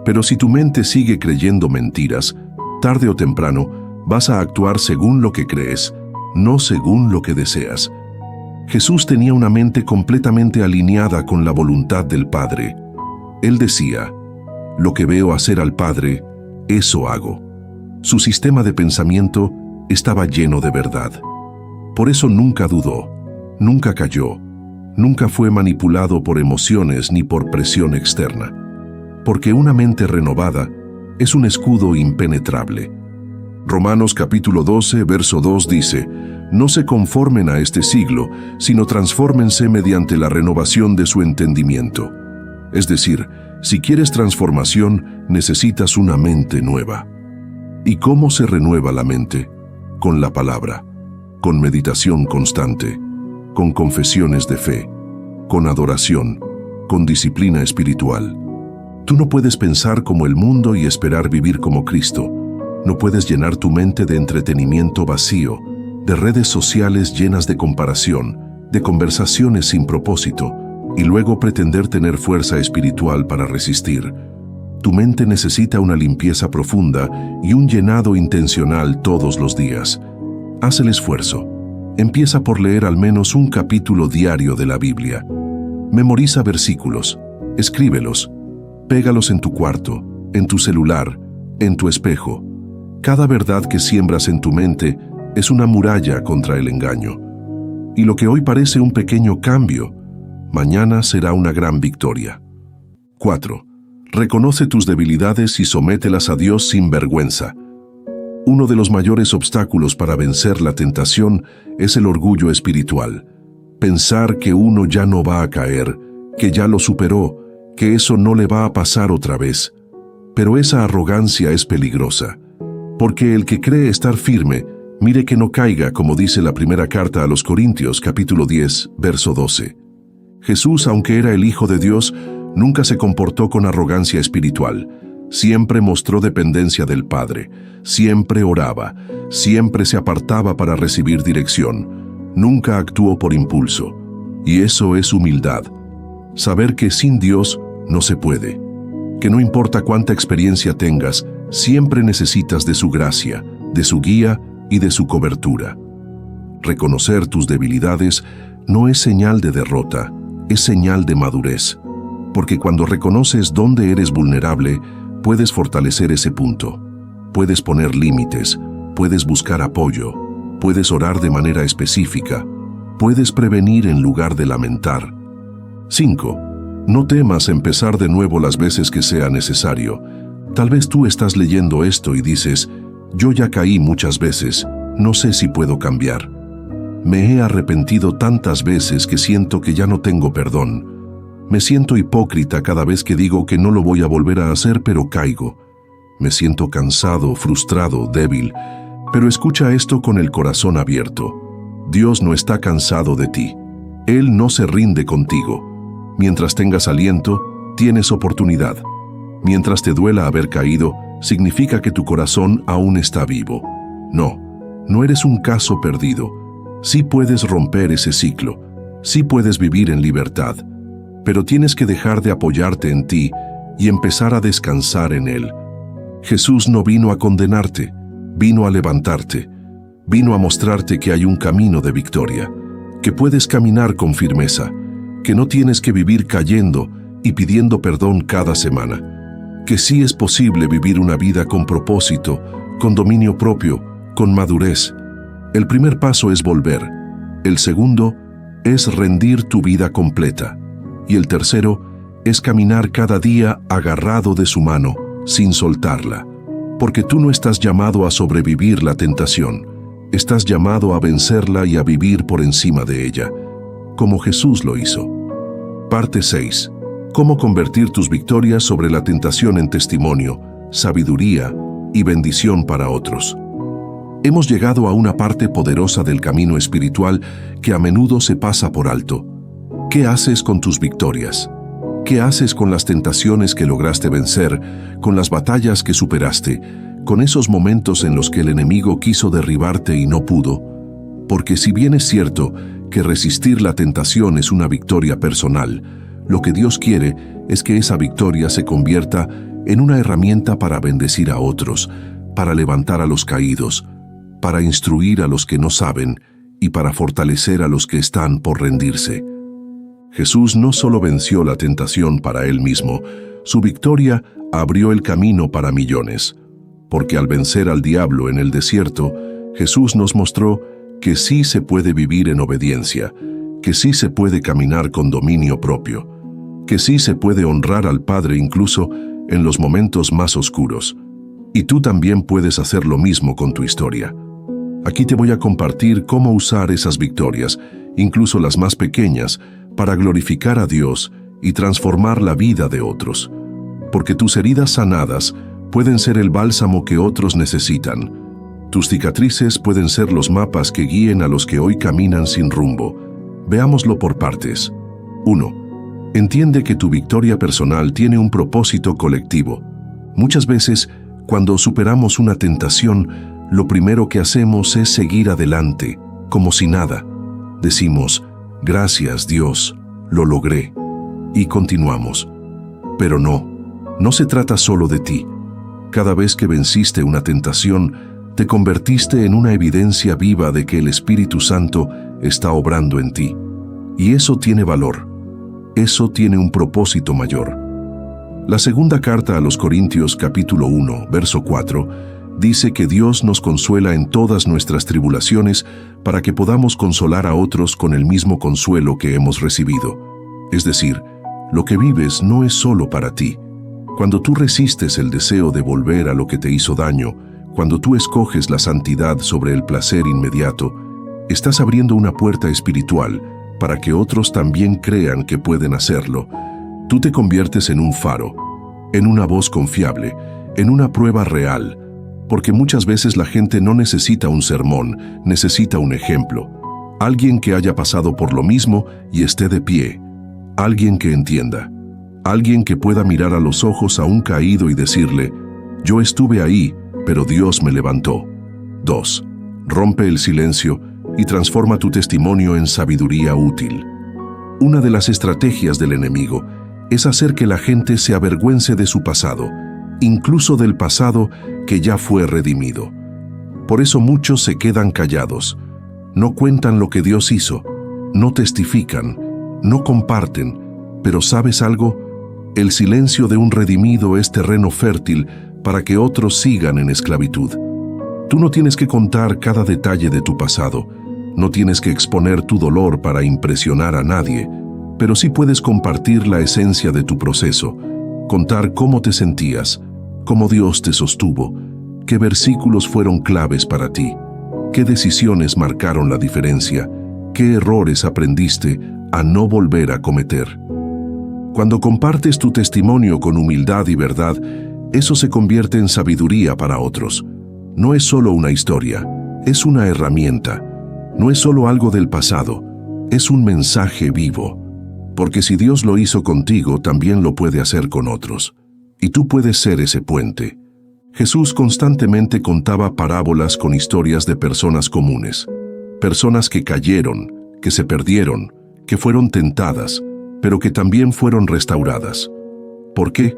A: pero si tu mente sigue creyendo mentiras, tarde o temprano vas a actuar según lo que crees, no según lo que deseas. Jesús tenía una mente completamente alineada con la voluntad del Padre. Él decía, lo que veo hacer al Padre, eso hago. Su sistema de pensamiento estaba lleno de verdad. Por eso nunca dudó, nunca cayó, nunca fue manipulado por emociones ni por presión externa. Porque una mente renovada es un escudo impenetrable. Romanos capítulo 12, verso 2 dice, no se conformen a este siglo, sino transfórmense mediante la renovación de su entendimiento. Es decir, si quieres transformación, necesitas una mente nueva. ¿Y cómo se renueva la mente? Con la palabra, con meditación constante, con confesiones de fe, con adoración, con disciplina espiritual. Tú no puedes pensar como el mundo y esperar vivir como Cristo. No puedes llenar tu mente de entretenimiento vacío, de redes sociales llenas de comparación, de conversaciones sin propósito, y luego pretender tener fuerza espiritual para resistir. Tu mente necesita una limpieza profunda y un llenado intencional todos los días. Haz el esfuerzo. Empieza por leer al menos un capítulo diario de la Biblia. Memoriza versículos, escríbelos, pégalos en tu cuarto, en tu celular, en tu espejo. Cada verdad que siembras en tu mente es una muralla contra el engaño. Y lo que hoy parece un pequeño cambio, mañana será una gran victoria. 4. Reconoce tus debilidades y somételas a Dios sin vergüenza. Uno de los mayores obstáculos para vencer la tentación es el orgullo espiritual. Pensar que uno ya no va a caer, que ya lo superó, que eso no le va a pasar otra vez. Pero esa arrogancia es peligrosa, porque el que cree estar firme, mire que no caiga, como dice la primera carta a los Corintios, capítulo 10, verso 12. Jesús, aunque era el Hijo de Dios, nunca se comportó con arrogancia espiritual. Siempre mostró dependencia del Padre, siempre oraba, siempre se apartaba para recibir dirección, nunca actuó por impulso. Y eso es humildad. Saber que sin Dios no se puede, que no importa cuánta experiencia tengas, siempre necesitas de su gracia, de su guía y de su cobertura. Reconocer tus debilidades no es señal de derrota, es señal de madurez, porque cuando reconoces dónde eres vulnerable, puedes fortalecer ese punto, puedes poner límites, puedes buscar apoyo, puedes orar de manera específica, puedes prevenir en lugar de lamentar. 5. No temas empezar de nuevo las veces que sea necesario. Tal vez tú estás leyendo esto y dices, yo ya caí muchas veces, no sé si puedo cambiar. Me he arrepentido tantas veces que siento que ya no tengo perdón. Me siento hipócrita cada vez que digo que no lo voy a volver a hacer, pero caigo. Me siento cansado, frustrado, débil. Pero escucha esto con el corazón abierto. Dios no está cansado de ti. Él no se rinde contigo. Mientras tengas aliento, tienes oportunidad. Mientras te duela haber caído, significa que tu corazón aún está vivo. No eres un caso perdido. Sí puedes romper ese ciclo. Sí puedes vivir en libertad. Pero tienes que dejar de apoyarte en ti y empezar a descansar en Él. Jesús no vino a condenarte, vino a levantarte. Vino a mostrarte que hay un camino de victoria, que puedes caminar con firmeza, que no tienes que vivir cayendo y pidiendo perdón cada semana, que sí es posible vivir una vida con propósito, con dominio propio, con madurez. El primer paso es volver, el segundo es rendir tu vida completa, y el tercero es caminar cada día agarrado de su mano, sin soltarla, porque tú no estás llamado a sobrevivir la tentación, Estás llamado a vencerla y a vivir por encima de ella, como Jesús lo hizo. Parte 6. Cómo convertir tus victorias sobre la tentación en testimonio, sabiduría y bendición para otros. Hemos llegado a una parte poderosa del camino espiritual que a menudo se pasa por alto. ¿Qué haces con tus victorias? ¿Qué haces con las tentaciones que lograste vencer, con las batallas que superaste, con esos momentos en los que el enemigo quiso derribarte y no pudo? Porque si bien es cierto que resistir la tentación es una victoria personal, lo que Dios quiere es que esa victoria se convierta en una herramienta para bendecir a otros, para levantar a los caídos, para instruir a los que no saben y para fortalecer a los que están por rendirse. Jesús no solo venció la tentación para Él mismo, su victoria abrió el camino para millones. Porque al vencer al diablo en el desierto, Jesús nos mostró que sí se puede vivir en obediencia, que sí se puede caminar con dominio propio, que sí se puede honrar al Padre incluso en los momentos más oscuros. Y tú también puedes hacer lo mismo con tu historia. Aquí te voy a compartir cómo usar esas victorias, incluso las más pequeñas, para glorificar a Dios y transformar la vida de otros. Porque tus heridas sanadas pueden ser el bálsamo que otros necesitan. Tus cicatrices pueden ser los mapas que guíen a los que hoy caminan sin rumbo. Veámoslo por partes. 1. Entiende que tu victoria personal tiene un propósito colectivo. Muchas veces, cuando superamos una tentación, lo primero que hacemos es seguir adelante, como si nada. Decimos, gracias Dios, lo logré. Y continuamos. Pero no se trata solo de ti. Cada vez que venciste una tentación, te convertiste en una evidencia viva de que el Espíritu Santo está obrando en ti. Y eso tiene valor. Eso tiene un propósito mayor. La segunda carta a los Corintios capítulo 1, verso 4, dice que Dios nos consuela en todas nuestras tribulaciones para que podamos consolar a otros con el mismo consuelo que hemos recibido. Es decir, lo que vives no es solo para ti. Cuando tú resistes el deseo de volver a lo que te hizo daño, cuando tú escoges la santidad sobre el placer inmediato, estás abriendo una puerta espiritual para que otros también crean que pueden hacerlo. Tú te conviertes en un faro, en una voz confiable, en una prueba real, porque muchas veces la gente no necesita un sermón, necesita un ejemplo. Alguien que haya pasado por lo mismo y esté de pie. Alguien que entienda. Alguien que pueda mirar a los ojos a un caído y decirle, yo estuve ahí, pero Dios me levantó. 2. Rompe el silencio y transforma tu testimonio en sabiduría útil. Una de las estrategias del enemigo es hacer que la gente se avergüence de su pasado, incluso del pasado que ya fue redimido. Por eso muchos se quedan callados, no cuentan lo que Dios hizo, no testifican, no comparten, pero ¿sabes algo? El silencio de un redimido es terreno fértil para que otros sigan en esclavitud. Tú no tienes que contar cada detalle de tu pasado, no tienes que exponer tu dolor para impresionar a nadie, pero sí puedes compartir la esencia de tu proceso, contar cómo te sentías, cómo Dios te sostuvo, qué versículos fueron claves para ti, qué decisiones marcaron la diferencia, qué errores aprendiste a no volver a cometer. Cuando compartes tu testimonio con humildad y verdad, eso se convierte en sabiduría para otros. No es solo una historia, es una herramienta. No es solo algo del pasado, es un mensaje vivo. Porque si Dios lo hizo contigo, también lo puede hacer con otros. Y tú puedes ser ese puente. Jesús constantemente contaba parábolas con historias de personas comunes. Personas que cayeron, que se perdieron, que fueron tentadas, pero que también fueron restauradas. ¿Por qué?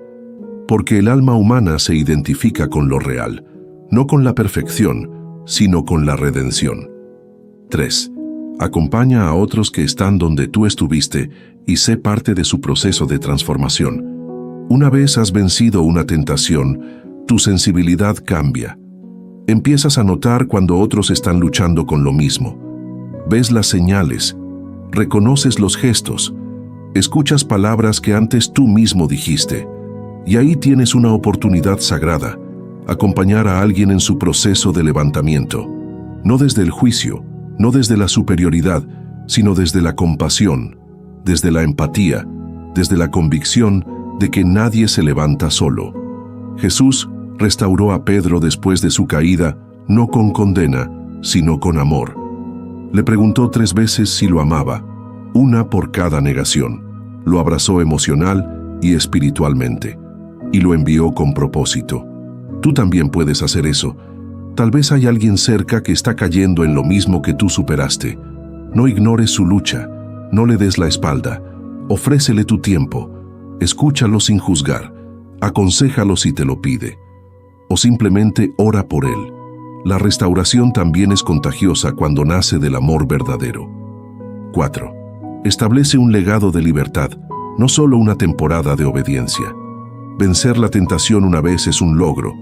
A: Porque el alma humana se identifica con lo real, no con la perfección, sino con la redención. 3. Acompaña a otros que están donde tú estuviste y sé parte de su proceso de transformación. Una vez has vencido una tentación, tu sensibilidad cambia. Empiezas a notar cuando otros están luchando con lo mismo. Ves las señales, reconoces los gestos, escuchas palabras que antes tú mismo dijiste. Y ahí tienes una oportunidad sagrada, acompañar a alguien en su proceso de levantamiento. no desde el juicio, no desde la superioridad, sino desde la compasión, desde la empatía, desde la convicción de que nadie se levanta solo. Jesús restauró a Pedro después de su caída, no con condena, sino con amor. Le preguntó 3 veces si lo amaba, una por cada negación. Lo abrazó emocional y espiritualmente, y lo envió con propósito. Tú también puedes hacer eso. Tal vez hay alguien cerca que está cayendo en lo mismo que tú superaste. No ignores su lucha, no le des la espalda, ofrécele tu tiempo, escúchalo sin juzgar, aconséjalo si te lo pide, o simplemente ora por él. La restauración también es contagiosa cuando nace del amor verdadero. 4. Establece un legado de libertad, no solo una temporada de obediencia. Vencer la tentación una vez es un logro,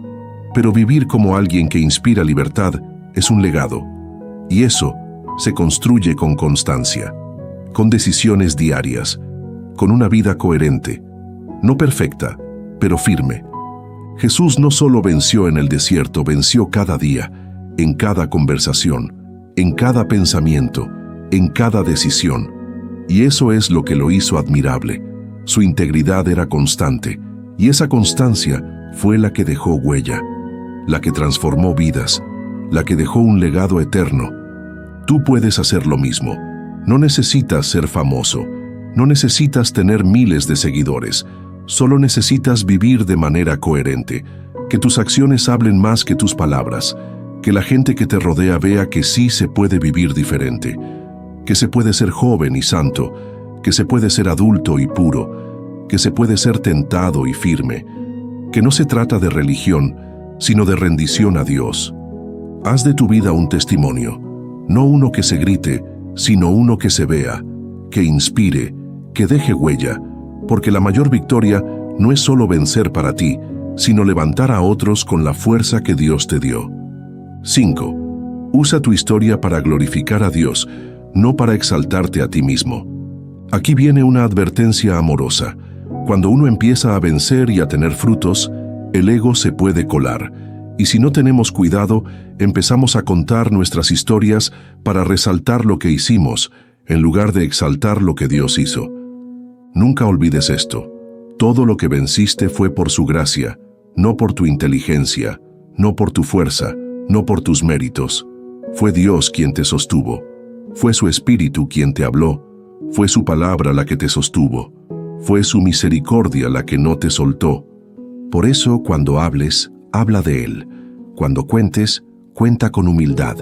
A: pero vivir como alguien que inspira libertad es un legado, y eso se construye con constancia, con decisiones diarias, con una vida coherente, no perfecta, pero firme. Jesús no solo venció en el desierto, venció cada día, en cada conversación, en cada pensamiento, en cada decisión. Y eso es lo que lo hizo admirable. Su integridad era constante, y esa constancia fue la que dejó huella, la que transformó vidas, la que dejó un legado eterno. Tú puedes hacer lo mismo. No necesitas ser famoso, no necesitas tener miles de seguidores, solo necesitas vivir de manera coherente, que tus acciones hablen más que tus palabras, que la gente que te rodea vea que sí se puede vivir diferente, que se puede ser joven y santo, que se puede ser adulto y puro, que se puede ser tentado y firme, que no se trata de religión, sino de rendición a Dios. Haz de tu vida un testimonio, no uno que se grite, sino uno que se vea, que inspire, que deje huella, porque la mayor victoria no es solo vencer para ti, sino levantar a otros con la fuerza que Dios te dio. 5. Usa tu historia para glorificar a Dios, no para exaltarte a ti mismo. Aquí viene una advertencia amorosa. Cuando uno empieza a vencer y a tener frutos, el ego se puede colar, y si no tenemos cuidado, empezamos a contar nuestras historias para resaltar lo que hicimos, en lugar de exaltar lo que Dios hizo. Nunca olvides esto. Todo lo que venciste fue por su gracia, no por tu inteligencia, no por tu fuerza, no por tus méritos. Fue Dios quien te sostuvo. Fue su Espíritu quien te habló. Fue su palabra la que te sostuvo. Fue su misericordia la que no te soltó. Por eso, cuando hables, habla de Él. Cuando cuentes, cuenta con humildad.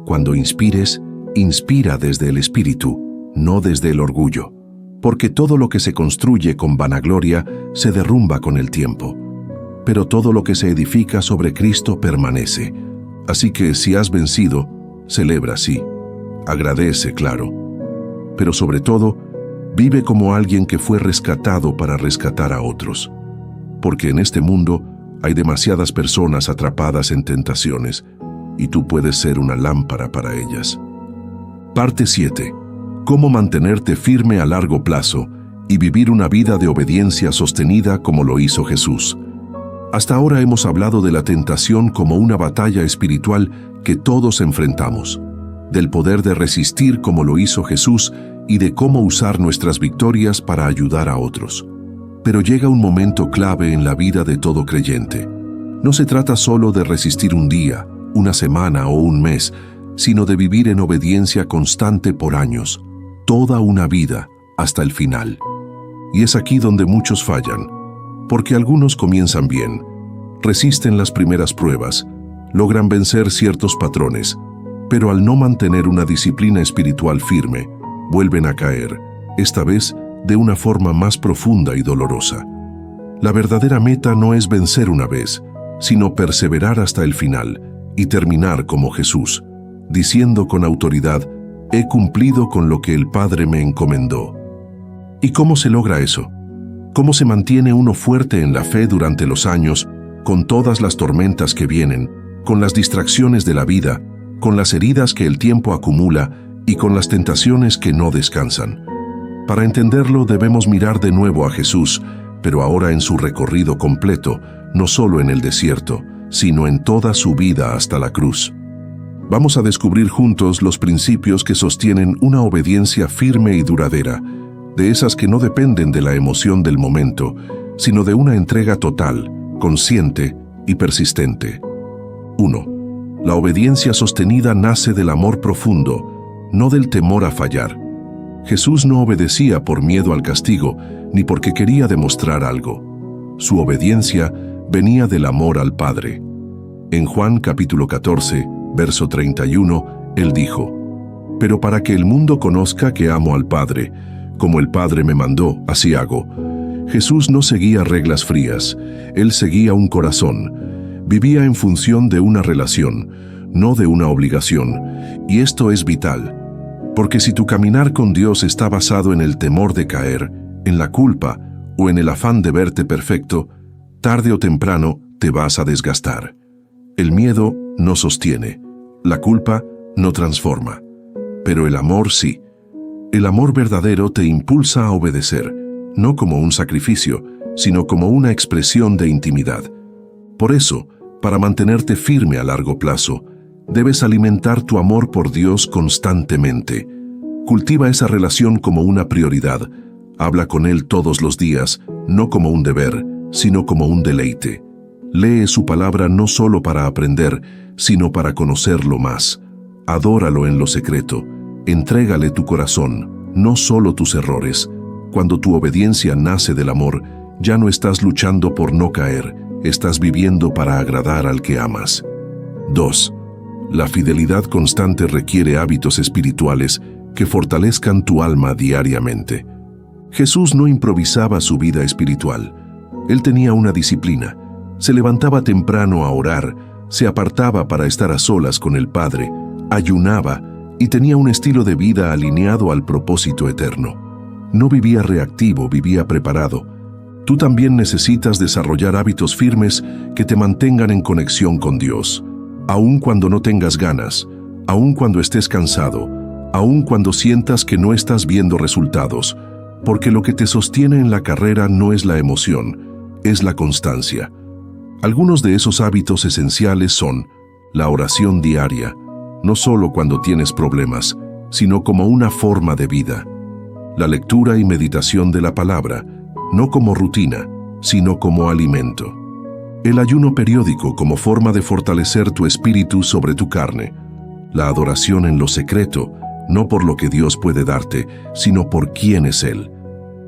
A: Cuando inspires, inspira desde el Espíritu, no desde el orgullo. Porque todo lo que se construye con vanagloria se derrumba con el tiempo. Pero todo lo que se edifica sobre Cristo permanece. Así que si has vencido, celebra sí. Agradece, claro. Pero sobre todo, vive como alguien que fue rescatado para rescatar a otros. Porque en este mundo hay demasiadas personas atrapadas en tentaciones, y tú puedes ser una lámpara para ellas. Parte 7. Cómo mantenerte firme a largo plazo y vivir una vida de obediencia sostenida como lo hizo Jesús. Hasta ahora hemos hablado de la tentación como una batalla espiritual que todos enfrentamos, del poder de resistir como lo hizo Jesús y de cómo usar nuestras victorias para ayudar a otros. Pero llega un momento clave en la vida de todo creyente. No se trata solo de resistir un día, una semana o un mes, sino de vivir en obediencia constante por años, toda una vida, hasta el final. Y es aquí donde muchos fallan, porque algunos comienzan bien, resisten las primeras pruebas, logran vencer ciertos patrones, pero al no mantener una disciplina espiritual firme, vuelven a caer, esta vez de una forma más profunda y dolorosa. La verdadera meta no es vencer una vez, sino perseverar hasta el final y terminar como Jesús, diciendo con autoridad: he cumplido con lo que el Padre me encomendó. ¿Y cómo se logra eso? ¿Cómo se mantiene uno fuerte en la fe durante los años, con todas las tormentas que vienen, con las distracciones de la vida, con las heridas que el tiempo acumula y con las tentaciones que no descansan? Para entenderlo debemos mirar de nuevo a Jesús, pero ahora en su recorrido completo, no solo en el desierto, sino en toda su vida hasta la cruz. Vamos a descubrir juntos los principios que sostienen una obediencia firme y duradera, de esas que no dependen de la emoción del momento, sino de una entrega total, consciente y persistente. 1. La obediencia sostenida nace del amor profundo, no del temor a fallar. Jesús no obedecía por miedo al castigo, ni porque quería demostrar algo. Su obediencia venía del amor al Padre. En Juan capítulo 14, verso 31, Él dijo: «Pero para que el mundo conozca que amo al Padre, como el Padre me mandó, así hago». Jesús no seguía reglas frías, Él seguía un corazón. Vivía en función de una relación, no de una obligación, y esto es vital. Porque si tu caminar con Dios está basado en el temor de caer, en la culpa o en el afán de verte perfecto, tarde o temprano te vas a desgastar. El miedo no sostiene, la culpa no transforma, pero el amor sí. El amor verdadero te impulsa a obedecer, no como un sacrificio, sino como una expresión de intimidad. Por eso, para mantenerte firme a largo plazo, debes alimentar tu amor por Dios constantemente. Cultiva esa relación como una prioridad. Habla con Él todos los días, no como un deber, sino como un deleite. Lee su palabra no solo para aprender, sino para conocerlo más. Adóralo en lo secreto. Entrégale tu corazón, no solo tus errores. Cuando tu obediencia nace del amor, ya no estás luchando por no caer, estás viviendo para agradar al que amas. 2. La fidelidad constante requiere hábitos espirituales que fortalezcan tu alma diariamente. Jesús no improvisaba su vida espiritual. Él tenía una disciplina. Se levantaba temprano a orar, se apartaba para estar a solas con el Padre, ayunaba y tenía un estilo de vida alineado al propósito eterno. No vivía reactivo, vivía preparado. Tú también necesitas desarrollar hábitos firmes que te mantengan en conexión con Dios, aun cuando no tengas ganas, aun cuando estés cansado, aun cuando sientas que no estás viendo resultados, porque lo que te sostiene en la carrera no es la emoción, es la constancia. Algunos de esos hábitos esenciales son la oración diaria, no solo cuando tienes problemas, sino como una forma de vida. La lectura y meditación de la palabra, no como rutina, sino como alimento. El ayuno periódico como forma de fortalecer tu espíritu sobre tu carne. La adoración en lo secreto, no por lo que Dios puede darte, sino por quién es Él.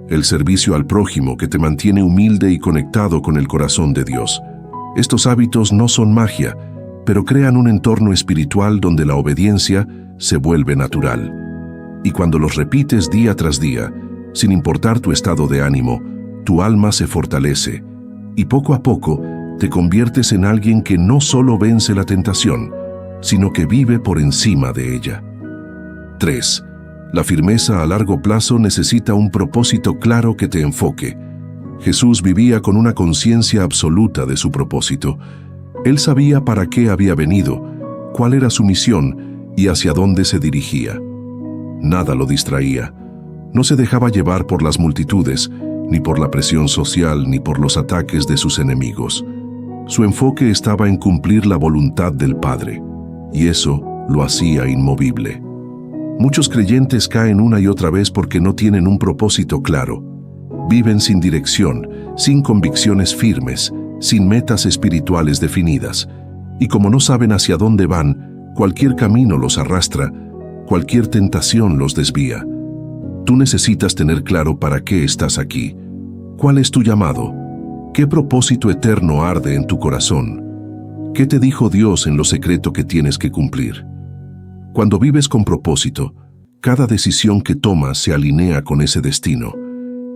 A: El servicio al prójimo que te mantiene humilde y conectado con el corazón de Dios. Estos hábitos no son magia, pero crean un entorno espiritual donde la obediencia se vuelve natural. Y cuando los repites día tras día, sin importar tu estado de ánimo, tu alma se fortalece y poco a poco te conviertes en alguien que no solo vence la tentación, sino que vive por encima de ella. 3. La firmeza a largo plazo necesita un propósito claro que te enfoque. Jesús vivía con una conciencia absoluta de su propósito. Él sabía para qué había venido, cuál era su misión y hacia dónde se dirigía. Nada lo distraía. No se dejaba llevar por las multitudes, ni por la presión social, ni por los ataques de sus enemigos. Su enfoque estaba en cumplir la voluntad del Padre, y eso lo hacía inmovible. Muchos creyentes caen una y otra vez porque no tienen un propósito claro. Viven sin dirección, sin convicciones firmes, sin metas espirituales definidas. Y como no saben hacia dónde van, cualquier camino los arrastra, cualquier tentación los desvía. Tú necesitas tener claro para qué estás aquí. ¿Cuál es tu llamado? ¿Qué propósito eterno arde en tu corazón? ¿Qué te dijo Dios en lo secreto que tienes que cumplir? Cuando vives con propósito, cada decisión que tomas se alinea con ese destino.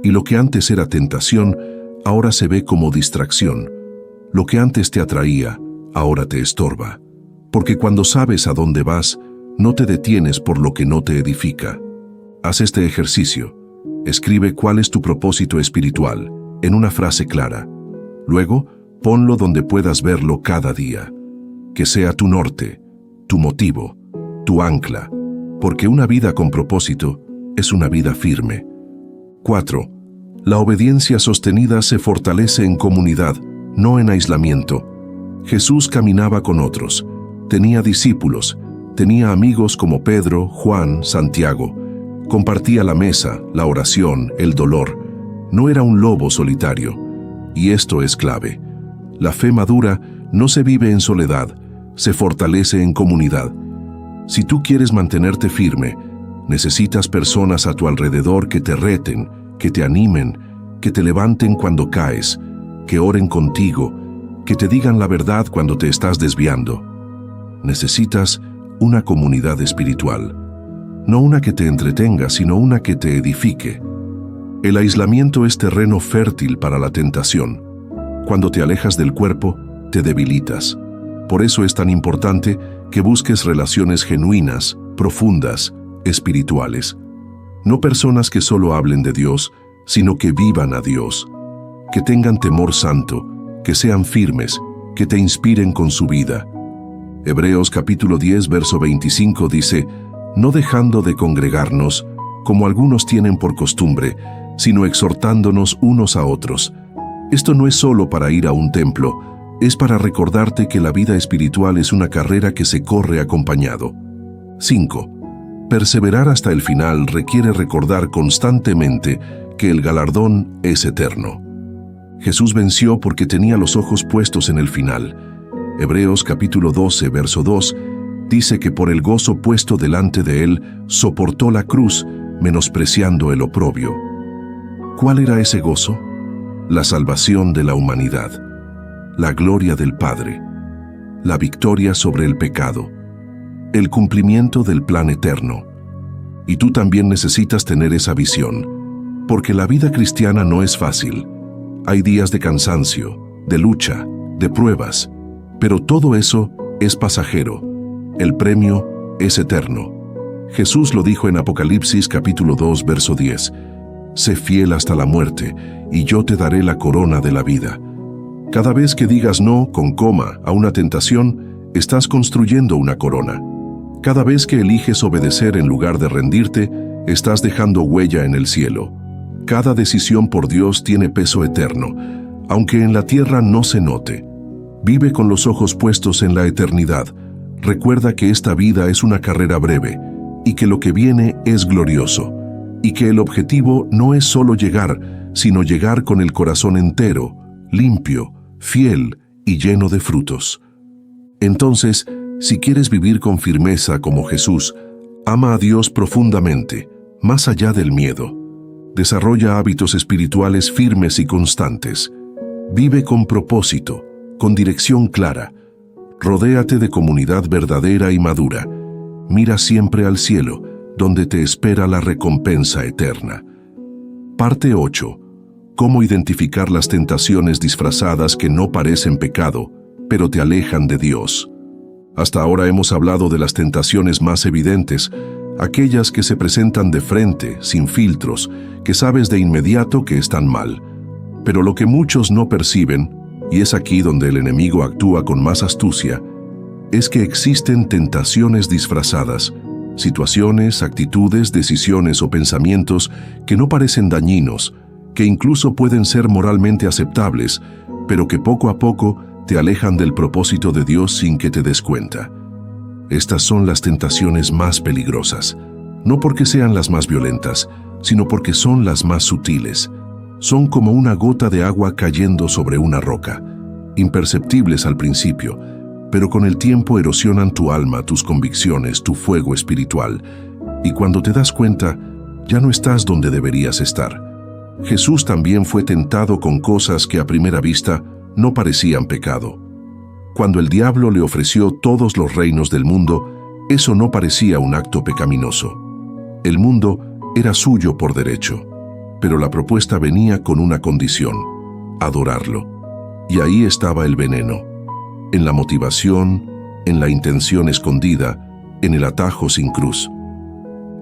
A: Y lo que antes era tentación, ahora se ve como distracción. Lo que antes te atraía, ahora te estorba. Porque cuando sabes a dónde vas, no te detienes por lo que no te edifica. Haz este ejercicio. Escribe cuál es tu propósito espiritual, en una frase clara. Luego, ponlo donde puedas verlo cada día. Que sea tu norte, tu motivo, tu ancla, porque una vida con propósito es una vida firme. 4. La obediencia sostenida se fortalece en comunidad, no en aislamiento. Jesús caminaba con otros, tenía discípulos, Tenía amigos como Pedro, Juan, Santiago. Compartía la mesa, la oración, el dolor. No era un lobo solitario. Y esto es clave. La fe madura no se vive en soledad, se fortalece en comunidad. Si tú quieres mantenerte firme, necesitas personas a tu alrededor que te reten, que te animen, que te levanten cuando caes, que oren contigo, que te digan la verdad cuando te estás desviando. Necesitas una comunidad espiritual. No una que te entretenga, sino una que te edifique. El aislamiento es terreno fértil para la tentación. Cuando te alejas del cuerpo, te debilitas. Por eso es tan importante que busques relaciones genuinas, profundas, espirituales. No personas que solo hablen de Dios, sino que vivan a Dios. Que tengan temor santo, que sean firmes, que te inspiren con su vida. Hebreos capítulo 10, verso 25 dice: no dejando de congregarnos, como algunos tienen por costumbre, sino exhortándonos unos a otros. Esto no es solo para ir a un templo, es para recordarte que la vida espiritual es una carrera que se corre acompañado. 5. Perseverar hasta el final requiere recordar constantemente que el galardón es eterno. Jesús venció porque tenía los ojos puestos en el final. Hebreos capítulo 12, verso 2, dice que por el gozo puesto delante de él, soportó la cruz, menospreciando el oprobio. ¿Cuál era ese gozo? La salvación de la humanidad, la gloria del Padre, la victoria sobre el pecado, el cumplimiento del plan eterno. Y tú también necesitas tener esa visión, porque la vida cristiana no es fácil. Hay días de cansancio, de lucha, de pruebas, pero todo eso es pasajero. El premio es eterno. Jesús lo dijo en Apocalipsis capítulo 2, verso 10. Sé fiel hasta la muerte, y yo te daré la corona de la vida. Cada vez que digas no, con coma, a una tentación, estás construyendo una corona. Cada vez que eliges obedecer en lugar de rendirte, estás dejando huella en el cielo. Cada decisión por Dios tiene peso eterno, aunque en la tierra no se note. Vive con los ojos puestos en la eternidad. Recuerda que esta vida es una carrera breve, y que lo que viene es glorioso, y que el objetivo no es solo llegar, sino llegar con el corazón entero, limpio, fiel y lleno de frutos. Entonces, si quieres vivir con firmeza como Jesús, ama a Dios profundamente, más allá del miedo. Desarrolla hábitos espirituales firmes y constantes. Vive con propósito, con dirección clara. Rodéate de comunidad verdadera y madura. Mira siempre al cielo, donde te espera la recompensa eterna. Parte 8. Cómo identificar las tentaciones disfrazadas que no parecen pecado, pero te alejan de Dios. Hasta ahora hemos hablado de las tentaciones más evidentes, aquellas que se presentan de frente, sin filtros, que sabes de inmediato que están mal. Pero lo que muchos no perciben, y es aquí donde el enemigo actúa con más astucia, es que existen tentaciones disfrazadas, situaciones, actitudes, decisiones o pensamientos que no parecen dañinos, que incluso pueden ser moralmente aceptables, pero que poco a poco te alejan del propósito de Dios sin que te des cuenta. Estas son las tentaciones más peligrosas, no porque sean las más violentas, sino porque son las más sutiles. Son como una gota de agua cayendo sobre una roca, imperceptibles al principio, pero con el tiempo erosionan tu alma, tus convicciones, tu fuego espiritual, y cuando te das cuenta, ya no estás donde deberías estar. Jesús también fue tentado con cosas que a primera vista no parecían pecado. Cuando el diablo le ofreció todos los reinos del mundo, eso no parecía un acto pecaminoso. El mundo era suyo por derecho, pero la propuesta venía con una condición: adorarlo. Y ahí estaba el veneno, en la motivación, en la intención escondida, en el atajo sin cruz.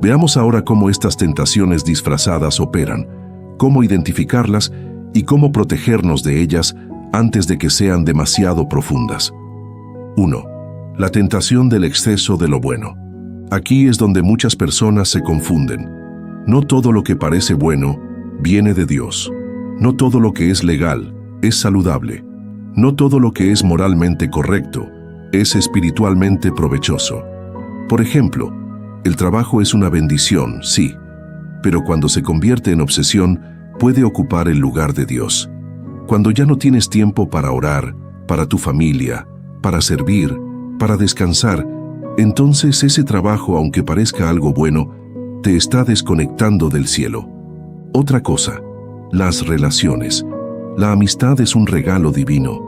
A: Veamos ahora cómo estas tentaciones disfrazadas operan, cómo identificarlas y cómo protegernos de ellas antes de que sean demasiado profundas. 1. La tentación del exceso de lo bueno. Aquí es donde muchas personas se confunden. No todo lo que parece bueno viene de Dios. No todo lo que es legal es saludable. No todo lo que es moralmente correcto es espiritualmente provechoso. Por ejemplo, el trabajo es una bendición, sí, pero cuando se convierte en obsesión, puede ocupar el lugar de Dios. Cuando ya no tienes tiempo para orar, para tu familia, para servir, para descansar, entonces ese trabajo, aunque parezca algo bueno, te está desconectando del cielo. Otra cosa, las relaciones. La amistad es un regalo divino.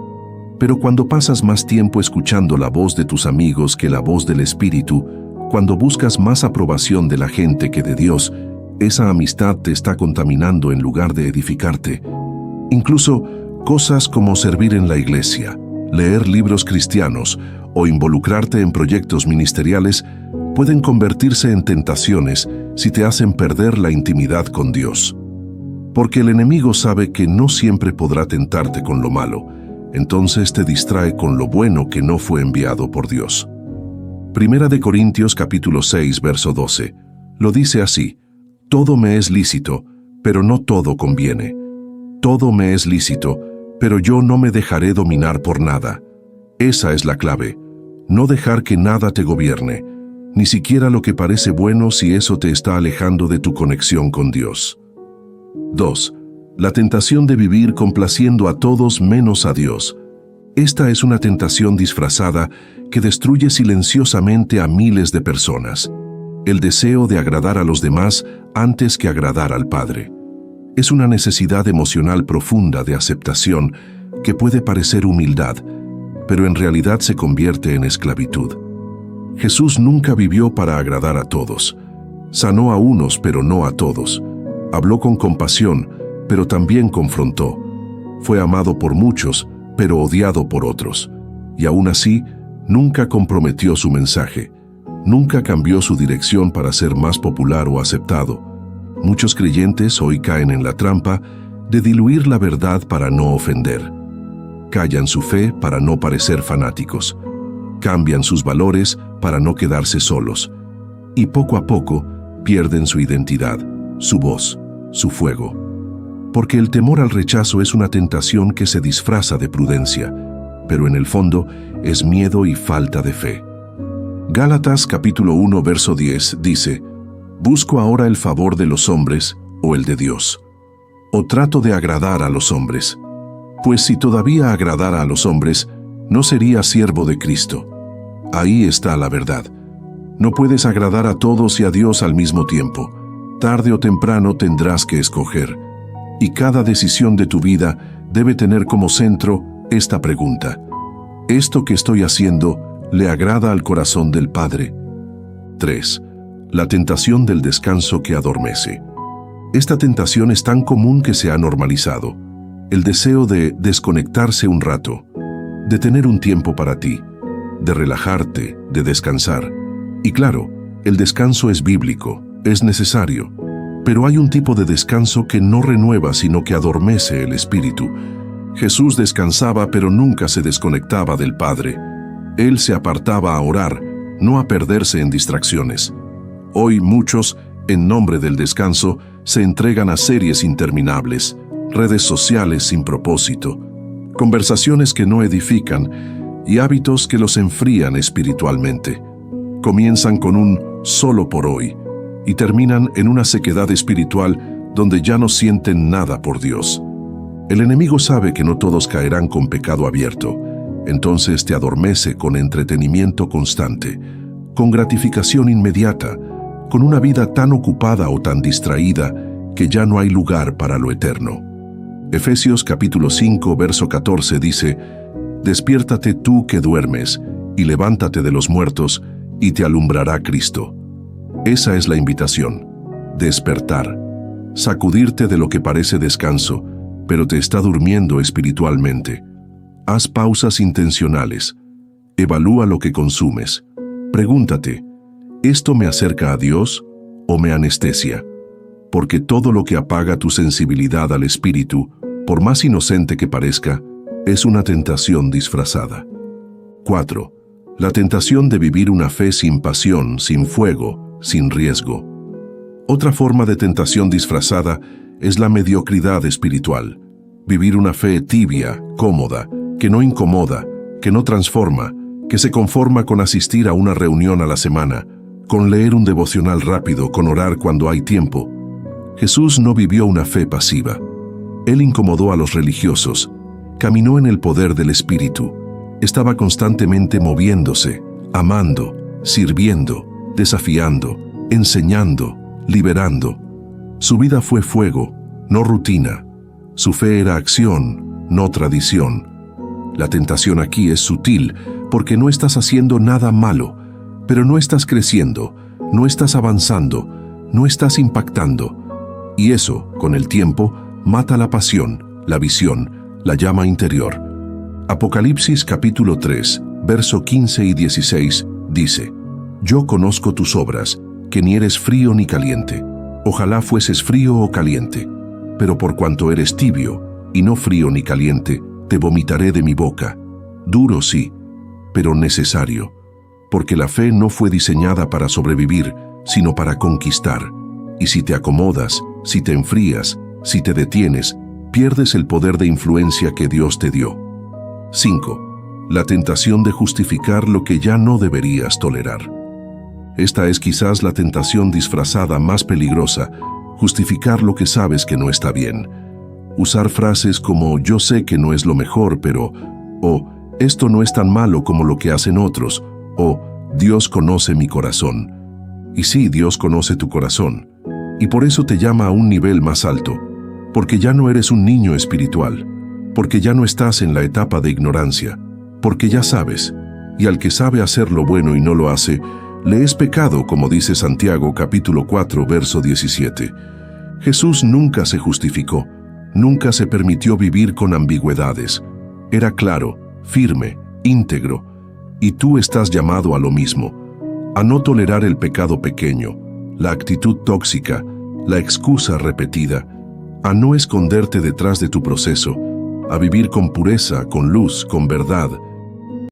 A: Pero cuando pasas más tiempo escuchando la voz de tus amigos que la voz del Espíritu, cuando buscas más aprobación de la gente que de Dios, esa amistad te está contaminando en lugar de edificarte. Incluso cosas como servir en la iglesia, leer libros cristianos o involucrarte en proyectos ministeriales pueden convertirse en tentaciones si te hacen perder la intimidad con Dios. Porque el enemigo sabe que no siempre podrá tentarte con lo malo, entonces te distrae con lo bueno que no fue enviado por Dios. Primera de Corintios capítulo 6, verso 12, lo dice así: todo me es lícito, pero no todo conviene. Todo me es lícito, pero yo no me dejaré dominar por nada. Esa es la clave, no dejar que nada te gobierne, ni siquiera lo que parece bueno si eso te está alejando de tu conexión con Dios. 2. La tentación de vivir complaciendo a todos menos a Dios. Esta es una tentación disfrazada que destruye silenciosamente a miles de personas. El deseo de agradar a los demás antes que agradar al Padre. Es una necesidad emocional profunda de aceptación que puede parecer humildad, pero en realidad se convierte en esclavitud. Jesús nunca vivió para agradar a todos. Sanó a unos, pero no a todos. Habló con compasión, pero también confrontó. Fue amado por muchos, pero odiado por otros. Y aún así, nunca comprometió su mensaje. Nunca cambió su dirección para ser más popular o aceptado. Muchos creyentes hoy caen en la trampa de diluir la verdad para no ofender. Callan su fe para no parecer fanáticos. Cambian sus valores para no quedarse solos. Y poco a poco pierden su identidad, su voz, su fuego. Porque el temor al rechazo es una tentación que se disfraza de prudencia, pero en el fondo es miedo y falta de fe. Gálatas capítulo 1 verso 10 dice: ¿busco ahora el favor de los hombres o el de Dios? ¿O trato de agradar a los hombres? Pues si todavía agradara a los hombres, no sería siervo de Cristo. Ahí está la verdad. No puedes agradar a todos y a Dios al mismo tiempo. Tarde o temprano tendrás que escoger. Y cada decisión de tu vida debe tener como centro esta pregunta: ¿esto que estoy haciendo le agrada al corazón del Padre? 3. La tentación del descanso que adormece. Esta tentación es tan común que se ha normalizado. El deseo de desconectarse un rato, de tener un tiempo para ti, de relajarte, de descansar. Y claro, el descanso es bíblico, es necesario. Pero hay un tipo de descanso que no renueva, sino que adormece el espíritu. Jesús descansaba, pero nunca se desconectaba del Padre. Él se apartaba a orar, no a perderse en distracciones. Hoy muchos, en nombre del descanso, se entregan a series interminables, redes sociales sin propósito, conversaciones que no edifican y hábitos que los enfrían espiritualmente. Comienzan con un solo por hoy y terminan en una sequedad espiritual donde ya no sienten nada por Dios. El enemigo sabe que no todos caerán con pecado abierto, entonces te adormece con entretenimiento constante, con gratificación inmediata, con una vida tan ocupada o tan distraída que ya no hay lugar para lo eterno. Efesios capítulo 5, verso 14 dice: «Despiértate tú que duermes, y levántate de los muertos, y te alumbrará Cristo». Esa es la invitación: despertar, sacudirte de lo que parece descanso, pero te está durmiendo espiritualmente. Haz pausas intencionales. Evalúa lo que consumes. Pregúntate: ¿esto me acerca a Dios o me anestesia? Porque todo lo que apaga tu sensibilidad al espíritu, por más inocente que parezca, es una tentación disfrazada. 4. La tentación de vivir una fe sin pasión, sin fuego, sin riesgo. Otra forma de tentación disfrazada es la mediocridad espiritual. Vivir una fe tibia, cómoda, que no incomoda, que no transforma, que se conforma con asistir a una reunión a la semana, con leer un devocional rápido, con orar cuando hay tiempo. Jesús no vivió una fe pasiva. Él incomodó a los religiosos, caminó en el poder del Espíritu, estaba constantemente moviéndose, amando, sirviendo, desafiando, enseñando, liberando. Su vida fue fuego, no rutina. Su fe era acción, no tradición. La tentación aquí es sutil porque no estás haciendo nada malo, pero no estás creciendo, no estás avanzando, no estás impactando. Y eso, con el tiempo, mata la pasión, la visión, la llama interior. Apocalipsis capítulo 3, verso 15 y 16, dice: Yo conozco tus obras, que ni eres frío ni caliente. Ojalá fueses frío o caliente. Pero por cuanto eres tibio, y no frío ni caliente, te vomitaré de mi boca. Duro sí, pero necesario. Porque la fe no fue diseñada para sobrevivir, sino para conquistar. Y si te acomodas, si te enfrías, si te detienes, pierdes el poder de influencia que Dios te dio. 5. La tentación de justificar lo que ya no deberías tolerar. Esta es quizás la tentación disfrazada más peligrosa, justificar lo que sabes que no está bien. Usar frases como yo sé que no es lo mejor, pero, o esto no es tan malo como lo que hacen otros, o Dios conoce mi corazón. Y sí, Dios conoce tu corazón, y por eso te llama a un nivel más alto, porque ya no eres un niño espiritual, porque ya no estás en la etapa de ignorancia, porque ya sabes, y al que sabe hacer lo bueno y no lo hace, le es pecado, como dice Santiago capítulo 4, verso 17. Jesús nunca se justificó, nunca se permitió vivir con ambigüedades. Era claro, firme, íntegro, y tú estás llamado a lo mismo, a no tolerar el pecado pequeño, la actitud tóxica, la excusa repetida, a no esconderte detrás de tu proceso, a vivir con pureza, con luz, con verdad,